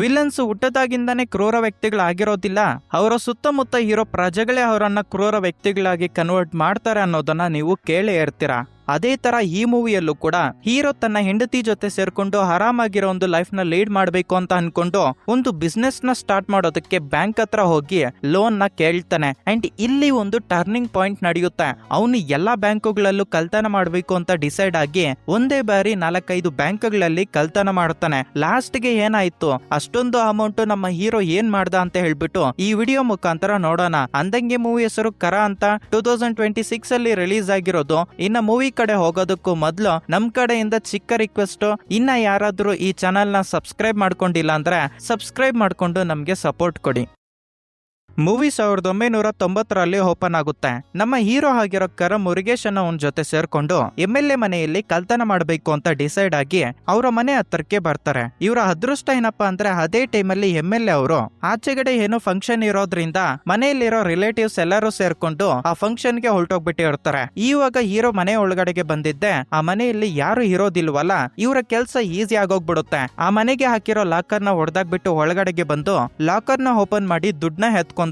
Villains ಹುಟ್ಟದಾಗಿಂದಾನೇ ಕ್ರೂರ ವ್ಯಕ್ತಿಗಳಾಗಿರೋದಿಲ್ಲ, ಅವರ ಸುತ್ತಮುತ್ತ ಇರೋ ಪ್ರಜೆಗಳೇ ಅವರನ್ನ ಕ್ರೂರ ವ್ಯಕ್ತಿಗಳಾಗಿ ಕನ್ವರ್ಟ್ ಮಾಡ್ತಾರೆ ಅನ್ನೋದನ್ನ ನೀವು ಕೇಳೇ ಇರ್ತೀರಾ. ಅದೇ ತರ ಈ ಮೂವಿಯಲ್ಲೂ ಕೂಡ ಹೀರೋ ತನ್ನ ಹೆಂಡತಿ ಜೊತೆ ಸೇರ್ಕೊಂಡು ಆರಾಮಾಗಿರೋ ಒಂದು ಲೈಫ್ ನ ಲೀಡ್ ಮಾಡ್ಬೇಕು ಅಂತ ಅನ್ಕೊಂಡು ಒಂದು ಬಿಸ್ನೆಸ್ ನ ಸ್ಟಾರ್ಟ್ ಮಾಡೋದಕ್ಕೆ ಬ್ಯಾಂಕ್ ಹತ್ರ ಹೋಗಿ ಲೋನ್ ನ ಕೇಳ್ತಾನೆ. ಅಂಡ್ ಇಲ್ಲಿ ಒಂದು ಟರ್ನಿಂಗ್ ಪಾಯಿಂಟ್ ನಡೆಯುತ್ತೆ. ಅವನು ಎಲ್ಲಾ ಬ್ಯಾಂಕುಗಳಲ್ಲೂ ಕಳ್ತನ ಮಾಡ್ಬೇಕು ಅಂತ ಡಿಸೈಡ್ ಆಗಿ ಒಂದೇ ಬಾರಿ 4-5 ಬ್ಯಾಂಕ್ಗಳಲ್ಲಿ ಕಳ್ತನ ಮಾಡ್ತಾನೆ. ಲಾಸ್ಟ್ ಗೆ ಏನಾಯ್ತು, ಅಷ್ಟೊಂದು ಅಮೌಂಟ್ ನಮ್ಮ ಹೀರೋ ಏನ್ ಮಾಡ್ದ ಅಂತ ಹೇಳ್ಬಿಟ್ಟು ಈ ವಿಡಿಯೋ ಮುಖಾಂತರ ನೋಡೋಣ. ಅಂದಂಗೆ ಮೂವಿ ಹೆಸರು ಕರ ಅಂತ 2026 ಅಲ್ಲಿ ರಿಲೀಸ್ ಆಗಿರೋದು. ಇನ್ನ ಮೂವಿ ಕಡೆ ಹೋಗೋದಕ್ಕೂ ಮೊದಲು ನಮ್ ಕಡೆಯಿಂದ ಚಿಕ್ಕ ರಿಕ್ವೆಸ್ಟ್, ಇನ್ನ ಯಾರಾದ್ರೂ ಈ ಚಾನೆಲ್ ನ ಸಬ್ಸ್ಕ್ರೈಬ್ ಮಾಡ್ಕೊಂಡಿಲ್ಲ ಅಂದ್ರೆ ಸಬ್ಸ್ಕ್ರೈಬ್ ಮಾಡ್ಕೊಂಡು ನಮ್ಗೆ ಸಪೋರ್ಟ್ ಕೊಡಿ. ಮೂವಿ 1990ರಲ್ಲಿ ಓಪನ್ ಆಗುತ್ತೆ. ನಮ್ಮ ಹೀರೋ ಆಗಿರೋ ಕರ ಮುರುಗೇಶ್ ಅನ್ನೋ ಅವನ ಜೊತೆ ಸೇರ್ಕೊಂಡು MLA ಮನೆಯಲ್ಲಿ ಕಳ್ತನ ಮಾಡಬೇಕು ಅಂತ ಡಿಸೈಡ್ ಆಗಿ ಅವರ ಮನೆ ಹತ್ರಕ್ಕೆ ಬರ್ತಾರೆ. ಇವರ ಅದೃಷ್ಟ ಏನಪ್ಪಾ ಅಂದ್ರೆ ಅದೇ ಟೈಮಲ್ಲಿ MLA ಅವರು ಆಚೆಗಡೆ ಏನೋ ಫಂಕ್ಷನ್ ಇರೋದ್ರಿಂದ ಮನೆಯಲ್ಲಿರೋ ರಿಲೇಟಿವ್ಸ್ ಎಲ್ಲರೂ ಸೇರ್ಕೊಂಡು ಆ ಫಂಕ್ಷನ್ ಗೆ ಹೊರಟೋಗ್ಬಿಟ್ಟಿರ್ತಾರೆ. ಇವಾಗ ಹೀರೋ ಮನೆ ಒಳಗಡೆಗೆ ಬಂದಿದ್ದೆ ಆ ಮನೆಯಲ್ಲಿ ಯಾರು ಇರೋದಿಲ್ವಲ್ಲ, ಇವರ ಕೆಲ್ಸ ಈಸಿ ಆಗೋಗ್ಬಿಡುತ್ತೆ. ಆ ಮನೆಗೆ ಹಾಕಿರೋ ಲಾಕರ್ ನ ಹೊಡೆದಾಗ್ಬಿಟ್ಟು ಒಳಗಡೆಗೆ ಬಂದು ಲಾಕರ್ ನ ಓಪನ್ ಮಾಡಿ ದುಡ್ಡನ್ನ ಎತ್ಕೊಂತಾರೆ.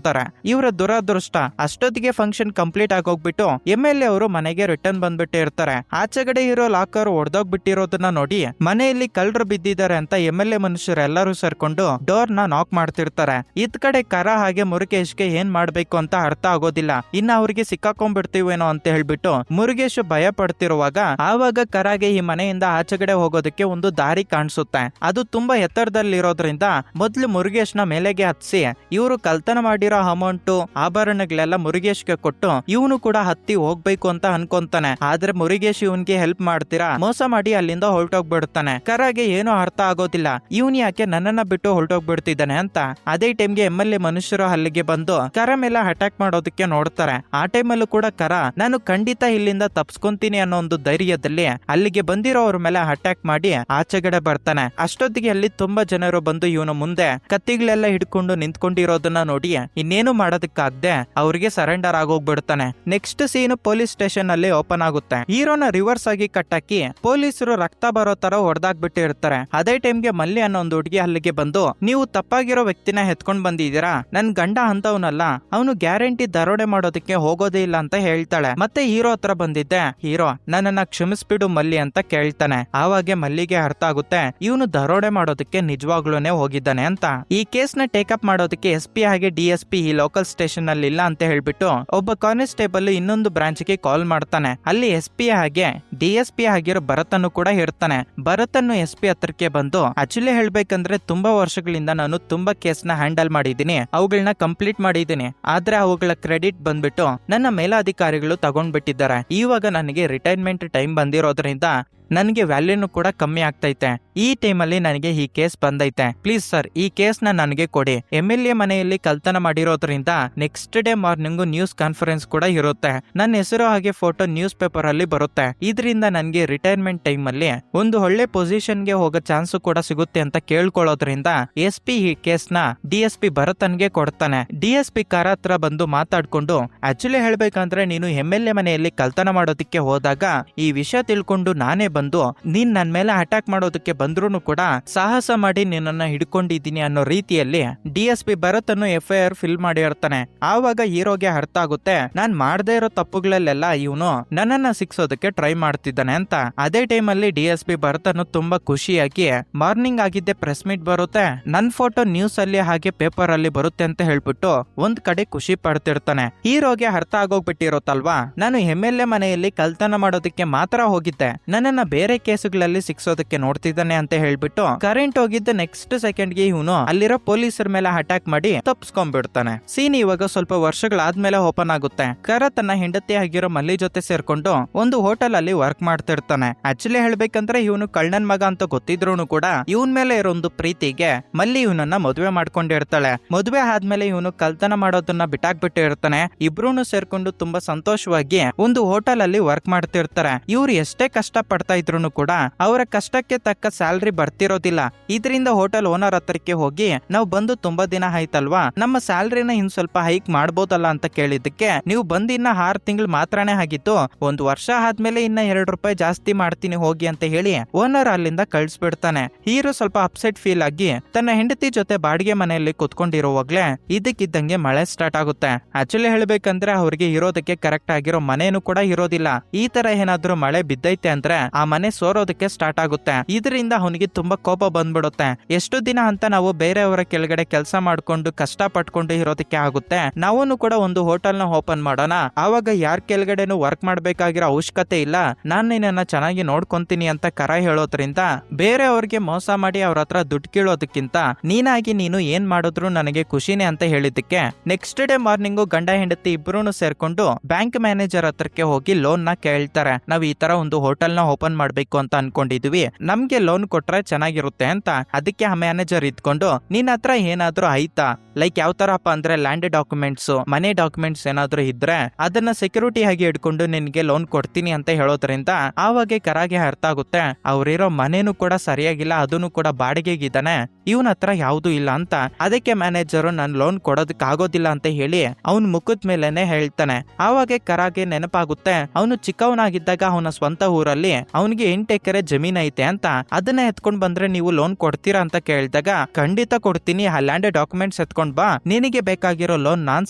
ಇವರ ದುರದೃಷ್ಟ ಅಷ್ಟೊತ್ತಿಗೆ ಫಂಕ್ಷನ್ ಕಂಪ್ಲೀಟ್ ಆಗೋಗ್ಬಿಟ್ಟು MLA ಅವರು ಮನೆಗೆ ರಿಟರ್ನ್ ಬಂದ್ಬಿಟ್ಟು ಇರ್ತಾರೆ. ಆಚೆಗಡೆ ಇರೋ ಲಾಕರ್ ಹೊಡೆದೋಗ್ಬಿಟ್ಟಿರೋದನ್ನ ನೋಡಿ ಮನೆಯಲ್ಲಿ ಕಳ್ಳರು ಬಿದ್ದಿದ್ದಾರೆ ಅಂತ MLA ಮನುಷ್ಯರು ಎಲ್ಲರೂ ಸೇರ್ಕೊಂಡು ಡೋರ್ ನ ನಾಕ್ ಮಾಡ್ತಿರ್ತಾರೆ. ಇದ್ ಕಡೆ ಕರ ಹಾಗೆ ಮುರುಗೇಶ್ಗೆ ಏನ್ ಮಾಡ್ಬೇಕು ಅಂತ ಅರ್ಥ ಆಗೋದಿಲ್ಲ. ಇನ್ನ ಅವ್ರಿಗೆ ಸಿಕ್ಕಾಕೊಂಡ್ಬಿಡ್ತೀವೇನೋ ಅಂತ ಹೇಳ್ಬಿಟ್ಟು ಮುರುಗೇಶ್ ಭಯ ಪಡ್ತಿರುವಾಗ ಆವಾಗ ಕರಾಗೆ ಈ ಮನೆಯಿಂದ ಆಚೆಗಡೆ ಹೋಗೋದಕ್ಕೆ ಒಂದು ದಾರಿ ಕಾಣಿಸುತ್ತೆ. ಅದು ತುಂಬಾ ಎತ್ತರದಲ್ಲಿರೋದ್ರಿಂದ ಮೊದ್ಲು ಮುರುಗೇಶ್ ನ ಮೇಲೆಗೆ ಹತ್ಸಿ ಇವರು ಕಳ್ತನ ಮಾಡಿರೋ ಅಮೌಂಟ್ ಆಭರಣಗಳೆಲ್ಲ ಮುರುಗೇಶ್ಗೆ ಕೊಟ್ಟು ಇವನು ಕೂಡ ಹತ್ತಿ ಹೋಗ್ಬೇಕು ಅಂತ ಅನ್ಕೊಂತಾನೆ. ಆದ್ರೆ ಮುರುಗೇಶ್ ಇವನ್ಗೆ ಹೆಲ್ಪ್ ಮಾಡ್ತೀರಾ ಮೋಸ ಮಾಡಿ ಅಲ್ಲಿಂದ ಹೊರಟೋಗ್ಬಿಡ್ತಾನೆ. ಕರಾಗೆ ಏನೋ ಅರ್ಥ ಆಗೋದಿಲ್ಲ, ಇವನ್ ಯಾಕೆ ನನ್ನನ್ನ ಬಿಟ್ಟು ಹೊರಟೋಗ್ಬಿಡ್ತಿದ್ದಾನೆ ಅಂತ. ಅದೇ ಟೈಮ್ಗೆ MLA ಮನುಷ್ಯರು ಅಲ್ಲಿಗೆ ಬಂದು ಕರ ಮೇಲೆ ಅಟ್ಯಾಕ್ ಮಾಡೋದಕ್ಕೆ ನೋಡ್ತಾರೆ. ಆ ಟೈಮಲ್ಲೂ ಕೂಡ ಕರ ನಾನು ಖಂಡಿತ ಇಲ್ಲಿಂದ ತಪ್ಸ್ಕೊಂತೀನಿ ಅನ್ನೋ ಒಂದು ಧೈರ್ಯದಲ್ಲಿ ಅಲ್ಲಿಗೆ ಬಂದಿರೋವ್ರ ಮೇಲೆ ಅಟ್ಯಾಕ್ ಮಾಡಿ ಆಚೆಗಡೆ ಬರ್ತಾನೆ. ಅಷ್ಟೊತ್ತಿಗೆ ಅಲ್ಲಿ ತುಂಬಾ ಜನರು ಬಂದು ಇವನು ಮುಂದೆ ಕತ್ತಿಗಳೆಲ್ಲ ಹಿಡ್ಕೊಂಡು ನಿಂತ್ಕೊಂಡಿರೋದನ್ನ ನೋಡಿ ಇನ್ನೇನು ಮಾಡೋದಕ್ಕಾಗದೆ ಅವ್ರಿಗೆ ಸರೆಂಡರ್ ಆಗೋಗ್ಬಿಡ್ತಾನೆ. ನೆಕ್ಸ್ಟ್ ಸೀನ್ ಪೊಲೀಸ್ ಸ್ಟೇಷನ್ ಅಲ್ಲಿ ಓಪನ್ ಆಗುತ್ತೆ. ಹೀರೋನ ರಿವರ್ಸ್ ಆಗಿ ಕಟ್ಟಾಕಿ ಪೊಲೀಸರು ರಕ್ತ ಬರೋ ತರ ಹೊಡೆದಾಗ್ಬಿಟ್ಟಿರ್ತಾರೆ. ಅದೇ ಟೈಮ್ಗೆ ಮಲ್ಲಿ ಅನ್ನೋ ಒಂದು ಹುಡುಗಿ ಅಲ್ಲಿಗೆ ಬಂದು ನೀವು ತಪ್ಪಾಗಿರೋ ವ್ಯಕ್ತಿನ ಎತ್ಕೊಂಡ್ ಬಂದಿದ್ದೀರಾ, ನನ್ ಗಂಡ ಅಂತವನಲ್ಲ, ಅವನು ಗ್ಯಾರಂಟಿ ದರೋಡೆ ಮಾಡೋದಕ್ಕೆ ಹೋಗೋದೇ ಇಲ್ಲ ಅಂತ ಹೇಳ್ತಾಳೆ. ಮತ್ತೆ ಹೀರೋ ಹತ್ರ ಬಂದಿದ್ದೆ, ಹೀರೋ ನನ್ನನ್ನ ಕ್ಷಮಿಸ್ಬಿಡು ಮಲ್ಲಿ ಅಂತ ಕೇಳ್ತಾನೆ. ಆವಾಗೆ ಮಲ್ಲಿಗೆ ಅರ್ಥ ಆಗುತ್ತೆ ಇವನು ದರೋಡೆ ಮಾಡೋದಕ್ಕೆ ನಿಜವಾಗ್ಲೂನೆ ಹೋಗಿದ್ದಾನೆ ಅಂತ. ಈ ಕೇಸ್ ನ ಟೇಕಪ್ ಮಾಡೋದಕ್ಕೆ SP ಹಾಗೆ DSP ಈ ಲೋಕಲ್ ಸ್ಟೇಷನ್ ಅಲ್ಲಿ ಇಲ್ಲ ಅಂತ ಹೇಳ್ಬಿಟ್ಟು ಒಬ್ಬ ಕಾನ್ಸ್ಟೇಬಲ್ ಇನ್ನೊಂದು ಬ್ರಾಂಚ್ ಗೆ ಕಾಲ್ ಮಾಡ್ತಾನೆ. ಅಲ್ಲಿ SP ಹಾಗೆ DSP ಆಗಿರೋ ಭರತನ್ನು ಕೂಡ ಇರ್ತಾನೆ. ಭರತನ್ನು SP ಹತ್ರಕ್ಕೆ ಬಂದು ಆಕ್ಚುಲಿ ಹೇಳ್ಬೇಕಂದ್ರೆ ತುಂಬಾ ವರ್ಷಗಳಿಂದ ನಾನು ತುಂಬಾ ಕೇಸ್ ನ ಹ್ಯಾಂಡಲ್ ಮಾಡಿದೀನಿ, ಅವುಗಳನ್ನ ಕಂಪ್ಲೀಟ್ ಮಾಡಿದೀನಿ. ಆದ್ರೆ ಅವುಗಳ ಕ್ರೆಡಿಟ್ ಬಂದ್ಬಿಟ್ಟು ನನ್ನ ಮೇಲಾಧಿಕಾರಿಗಳು ತಗೊಂಡ್ಬಿಟ್ಟಿದ್ದಾರೆ. ಇವಾಗ ನನಗೆ ರಿಟೈರ್ಮೆಂಟ್ ಟೈಮ್ ಬಂದಿರೋದ್ರಿಂದ ನನಗೆ ವ್ಯಾಲ್ಯೂನು ಕೂಡ ಕಮ್ಮಿ ಆಗ್ತೈತೆ. ಈ ಟೈಮಲ್ಲಿ ನನಗೆ ಈ ಕೇಸ್ ಬಂದೈತೆ, ಪ್ಲೀಸ್ ಸರ್ ಈ ಕೇಸ್ ನ ನನಗೆ ಕೊಡಿ. MLA ಮನೆಯಲ್ಲಿ ಕಳ್ತನ ಮಾಡಿರೋದ್ರಿಂದ next day morning news conference ಕೂಡ ಇರುತ್ತೆ. ನನ್ನ ಹೆಸರು ಹಾಗೆ ಫೋಟೋ ನ್ಯೂಸ್ ಪೇಪರ್ ಅಲ್ಲಿ ಬರುತ್ತೆ. ಇದರಿಂದ ನನಗೆ ರಿಟೈರ್ಮೆಂಟ್ ಟೈಮ್ ಅಲ್ಲಿ ಒಂದು ಒಳ್ಳೆ ಪೊಸಿಷನ್ ಗೆ ಹೋಗೋ ಚಾನ್ಸ್ ಕೂಡ ಸಿಗುತ್ತೆ ಅಂತ ಕೇಳ್ಕೊಳ್ಳೋದ್ರಿಂದ SP ಈ ಕೇಸ್ ನ DSP ಭರತನ್ಗೆ ಕೊಡ್ತಾನೆ. DSP ಕರ ಹತ್ರ ಬಂದು ಮಾತಾಡ್ಕೊಂಡು ಆಕ್ಚುಲಿ ಹೇಳ್ಬೇಕಂದ್ರೆ ನೀನು MLA ಮನೆಯಲ್ಲಿ ಕಳ್ತನ ಮಾಡೋದಕ್ಕೆ ಹೋದಾಗ ಈ ವಿಷಯ ತಿಳ್ಕೊಂಡು ನಾನೇ ಬಂದು ನೀನ್ ನನ್ ಮೇಲೆ ಅಟ್ಯಾಕ್ ಮಾಡೋದಕ್ಕೆ ಬಂದ್ರೂ ಕೂಡ ಸಾಹಸ ಮಾಡಿ ನಿನ್ನನ್ನ ಹಿಡ್ಕೊಂಡಿದ್ದೀನಿ ಅನ್ನೋ ರೀತಿಯಲ್ಲಿ DSP ಭರತನ್ನು FIR ಫಿಲ್ ಮಾಡಿರ್ತಾನೆ. ಆವಾಗ ಹೀರೋಗೆ ಅರ್ಥ ಆಗುತ್ತೆ ನಾನ್ ಮಾಡದೇ ಇರೋ ತಪ್ಪುಗಳಲ್ಲೆಲ್ಲ ಇವನು ನನ್ನನ್ನ ಸಿಕ್ಸೋದಕ್ಕೆ ಟ್ರೈ ಮಾಡ್ತಿದ್ದಾನೆ ಅಂತ. ಅದೇ ಟೈಮ್ ಅಲ್ಲಿ DSP ಭರತನು ತುಂಬಾ ಖುಷಿಯಾಗಿ ಮಾರ್ನಿಂಗ್ ಆಗಿದ್ದೆ ಪ್ರೆಸ್ ಮೀಟ್ ಬರುತ್ತೆ, ನನ್ ಫೋಟೋ ನ್ಯೂಸ್ ಅಲ್ಲಿ ಹಾಗೆ ಪೇಪರ್ ಅಲ್ಲಿ ಬರುತ್ತೆ ಅಂತ ಹೇಳ್ಬಿಟ್ಟು ಒಂದ್ ಕಡೆ ಖುಷಿ ಪಡ್ತಿರ್ತಾನೆ. ಹೀರೋಗೆ ಅರ್ಥ ಆಗೋಗ್ಬಿಟ್ಟಿರುತ್ತಲ್ವಾ ನಾನು MLA ಮನೆಯಲ್ಲಿ ಕಳ್ತನ ಮಾಡೋದಕ್ಕೆ ಮಾತ್ರ ಹೋಗಿದ್ದೆ, ನನ್ನನ್ನ ಬೇರೆ ಕೇಸುಗಳಲ್ಲಿ ಸಿಕ್ಸೋದಕ್ಕೆ ನೋಡ್ತಿದ್ದಾನೆ ಅಂತ ಹೇಳ್ಬಿಟ್ಟು ಕರೆಂಟ್ ಹೋಗಿದ್ದ ನೆಕ್ಸ್ಟ್ ಸೆಕೆಂಡ್ಗೆ ಇವನು ಅಲ್ಲಿರೋ ಪೊಲೀಸರ ಮೇಲೆ ಅಟ್ಯಾಕ್ ಮಾಡಿ ತಪ್ಸ್ಕೊಂಡ್ಬಿಡ್ತಾನೆ. ಸೀನ್ ಇವಾಗ ಸ್ವಲ್ಪ ವರ್ಷಗಳಾದ್ಮೇಲೆ ಓಪನ್ ಆಗುತ್ತೆ. ಕರ ತನ್ನ ಹೆಂಡತಿ ಆಗಿರೋ ಮಲ್ಲಿ ಜೊತೆ ಸೇರ್ಕೊಂಡು ಒಂದು ಹೋಟೆಲ್ ಅಲ್ಲಿ ವರ್ಕ್ ಮಾಡ್ತಿರ್ತಾನೆ. ಆಕ್ಚುಲಿ ಹೇಳ್ಬೇಕಂದ್ರೆ ಇವನು ಕಳ್ಳನ್ ಮಗ ಅಂತ ಗೊತ್ತಿದ್ರು ಕೂಡ ಇವನ್ ಮೇಲೆ ಇರೋ ಒಂದು ಪ್ರೀತಿಗೆ ಮಲ್ಲಿ ಇವನನ್ನ ಮದುವೆ ಮಾಡ್ಕೊಂಡಿರ್ತಾಳೆ. ಮದುವೆ ಆದ್ಮೇಲೆ ಇವನು ಕಳ್ತನ ಮಾಡೋದನ್ನ ಬಿಟ್ಟಾಕ್ಬಿಟ್ಟು ಇರ್ತಾನೆ. ಇಬ್ರು ಸೇರ್ಕೊಂಡು ತುಂಬಾ ಸಂತೋಷವಾಗಿ ಒಂದು ಹೋಟೆಲ್ ಅಲ್ಲಿ ವರ್ಕ್ ಮಾಡ್ತಿರ್ತಾರೆ. ಇವ್ರು ಎಷ್ಟೇ ಕಷ್ಟ ಪಡ್ತಾ ಮಾಡ್ತಾ ಇದ್ರು ಕೂಡ ಅವರ ಕಷ್ಟಕ್ಕೆ ತಕ್ಕ ಸ್ಯಾಲ್ರಿ ಬರ್ತಿರೋದಿಲ್ಲ. ಇದರಿಂದ ಹೋಟೆಲ್ ಓನರ್ ಹತ್ರಕ್ಕೆ ಹೋಗಿ ನಾವು ಬಂದು ತುಂಬಾ ದಿನ ಆಯ್ತಲ್ವಾ, ನಮ್ಮ ಸ್ಯಾಲ್ರಿನ ಇನ್ ಸ್ವಲ್ಪ ಹೈಕ್ ಮಾಡ್ಬೋದಲ್ಲ ಅಂತ ಕೇಳಿದ್ದಕ್ಕೆ, ನೀವು ಬಂದಿನ್ನ 6 ತಿಂಗಳು ಮಾತ್ರನೇ ಆಗಿತ್ತು, 1 ವರ್ಷ ಆದ್ಮೇಲೆ ಇನ್ನ 2 ರೂಪಾಯಿ ಜಾಸ್ತಿ ಮಾಡ್ತೀನಿ ಹೋಗಿ ಅಂತ ಹೇಳಿ ಓನರ್ ಅಲ್ಲಿಂದ ಕಳ್ಸ್ಬಿಡ್ತಾನೆ. ಹೀರೋ ಸ್ವಲ್ಪ ಅಪ್ಸೆಟ್ ಫೀಲ್ ಆಗಿ ತನ್ನ ಹೆಂಡತಿ ಜೊತೆ ಬಾಡಿಗೆ ಮನೆಯಲ್ಲಿ ಕುತ್ಕೊಂಡಿರುವಾಗ್ಲೇ ಇದಕ್ಕಿದ್ದಂಗೆ ಮಳೆ ಸ್ಟಾರ್ಟ್ ಆಗುತ್ತೆ. ಆಕ್ಚುಲಿ ಹೇಳ್ಬೇಕಂದ್ರೆ ಅವ್ರಿಗೆ ಇರೋದಕ್ಕೆ ಕರೆಕ್ಟ್ ಆಗಿರೋ ಮನೇನು ಕೂಡ ಇರೋದಿಲ್ಲ. ಈ ತರ ಏನಾದ್ರೂ ಮಳೆ ಬಿದ್ದೈತೆ ಅಂದ್ರೆ ಆ ಮನೆ ಸೋರೋದಕ್ಕೆ ಸ್ಟಾರ್ಟ್ ಆಗುತ್ತೆ. ಇದರಿಂದ ಅವನಿಗೆ ತುಂಬಾ ಕೋಪ ಬಂದ್ಬಿಡುತ್ತೆ. ಎಷ್ಟು ದಿನ ಅಂತ ನಾವು ಬೇರೆಯವರ ಕೆಳಗಡೆ ಕೆಲಸ ಮಾಡ್ಕೊಂಡು ಕಷ್ಟ ಪಟ್ಕೊಂಡು ಇರೋದಕ್ಕೆ ಆಗುತ್ತೆ, ನಾವು ಕೂಡ ಒಂದು ಹೋಟೆಲ್ ನ ಓಪನ್ ಮಾಡೋಣ, ಆವಾಗ ಯಾರ ಕೆಳಗಡೆನು ವರ್ಕ್ ಮಾಡ್ಬೇಕಾಗಿರೋ ಅವಶ್ಯಕತೆ ಇಲ್ಲ, ನಾನ್ ನಿನ್ನ ಚೆನ್ನಾಗಿ ನೋಡ್ಕೊಂತೀನಿ ಅಂತ ಕರ ಹೇಳೋದ್ರಿಂದ ಬೇರೆಯವ್ರಿಗೆ ಮೋಸ ಮಾಡಿ ಅವ್ರ ಹತ್ರ ದುಡ್ಡು ಕೀಳೋದಕ್ಕಿಂತ ನೀನಾಗಿ ನೀನು ಏನ್ ಮಾಡಿದ್ರು ನನಗೆ ಖುಷಿನೇ ಅಂತ ಹೇಳಿದ್ದಕ್ಕೆ ನೆಕ್ಸ್ಟ್ ಡೇ ಮಾರ್ನಿಂಗು ಗಂಡ ಹೆಂಡತಿ ಇಬ್ರು ಸೇರ್ಕೊಂಡು ಬ್ಯಾಂಕ್ ಮ್ಯಾನೇಜರ್ ಹತ್ರಕ್ಕೆ ಹೋಗಿ ಲೋನ್ ನ ಕೇಳ್ತಾರೆ. ನಾವ್ ಈ ತರ ಒಂದು ಹೋಟೆಲ್ ನ ಓಪನ್ ಮಾಡ್ಬೇಕು ಅಂತ ಅನ್ಕೊಂಡಿದ್ವಿ, ನಮ್ಗೆ ಲೋನ್ ಕೊಟ್ರೆ ಚೆನ್ನಾಗಿರುತ್ತೆ ಅಂತ. ಅದಕ್ಕೆ ಆ ಮ್ಯಾನೇಜರ್ ಇದ್ಕೊಂಡು ನಿನ್ನ ಹತ್ರ ಏನಾದ್ರೂ ಆಯ್ತಾ, ಲೈಕ್ ಯಾವ ತರಪ್ಪ ಅಂದ್ರೆ ಲ್ಯಾಂಡ್ ಡಾಕ್ಯುಮೆಂಟ್ಸ್, ಮನೆ ಡಾಕ್ಯುಮೆಂಟ್ಸ್ ಏನಾದ್ರೂ ಇದ್ರೆ ಅದನ್ನ ಸೆಕ್ಯೂರಿಟಿ ಆಗಿ ಇಟ್ಕೊಂಡು ನಿನ್ಗೆ ಲೋನ್ ಕೊಡ್ತೀನಿ ಅಂತ ಹೇಳೋದ್ರಿಂದ ಆವಾಗ ಕರಾಗೆ ಅರ್ಥ ಆಗುತ್ತೆ ಅವ್ರಿರೋ ಮನೇನು ಕೂಡ ಸರಿಯಾಗಿಲ್ಲ, ಅದನ್ನು ಕೂಡ ಬಾಡಿಗೆಗಿದ್ದಾನೆ, ಇವನ ಹತ್ರ ಯಾವ್ದು ಇಲ್ಲ ಅಂತ. ಅದಕ್ಕೆ ಮ್ಯಾನೇಜರು ನನ್ ಲೋನ್ ಕೊಡೋದಕ್ಕೆ ಆಗೋದಿಲ್ಲ ಅಂತ ಹೇಳಿ ಅವನ್ ಮುಖದ ಮೇಲೆನೆ ಹೇಳ್ತಾನೆ. ಆವಾಗ ಕರಾಗೆ ನೆನಪಾಗುತ್ತೆ ಅವನು ಚಿಕ್ಕವನಾಗಿದ್ದಾಗ ಅವನ ಸ್ವಂತ ಊರಲ್ಲಿ ಅವನಿಗೆ 8 ಎಕರೆ ಜಮೀನ್ ಐತೆ ಅಂತ, ಅದನ್ನ ಎತ್ಕೊಂಡ್ ಬಂದ್ರೆ ನೀವು ಲೋನ್ ಕೊಡ್ತೀರಾ ಅಂತ ಕೇಳಿದಾಗ ಖಂಡಿತ ಕೊಡ್ತೀನಿ, ಆ ಲ್ಯಾಂಡ್ ಡಾಕ್ಯುಮೆಂಟ್ಸ್ ಎತ್ಕೊಂಡ್ ಬಾ, ನಿನಗೆ ಬೇಕಾಗಿರೋ ಲೋನ್ ನಾನ್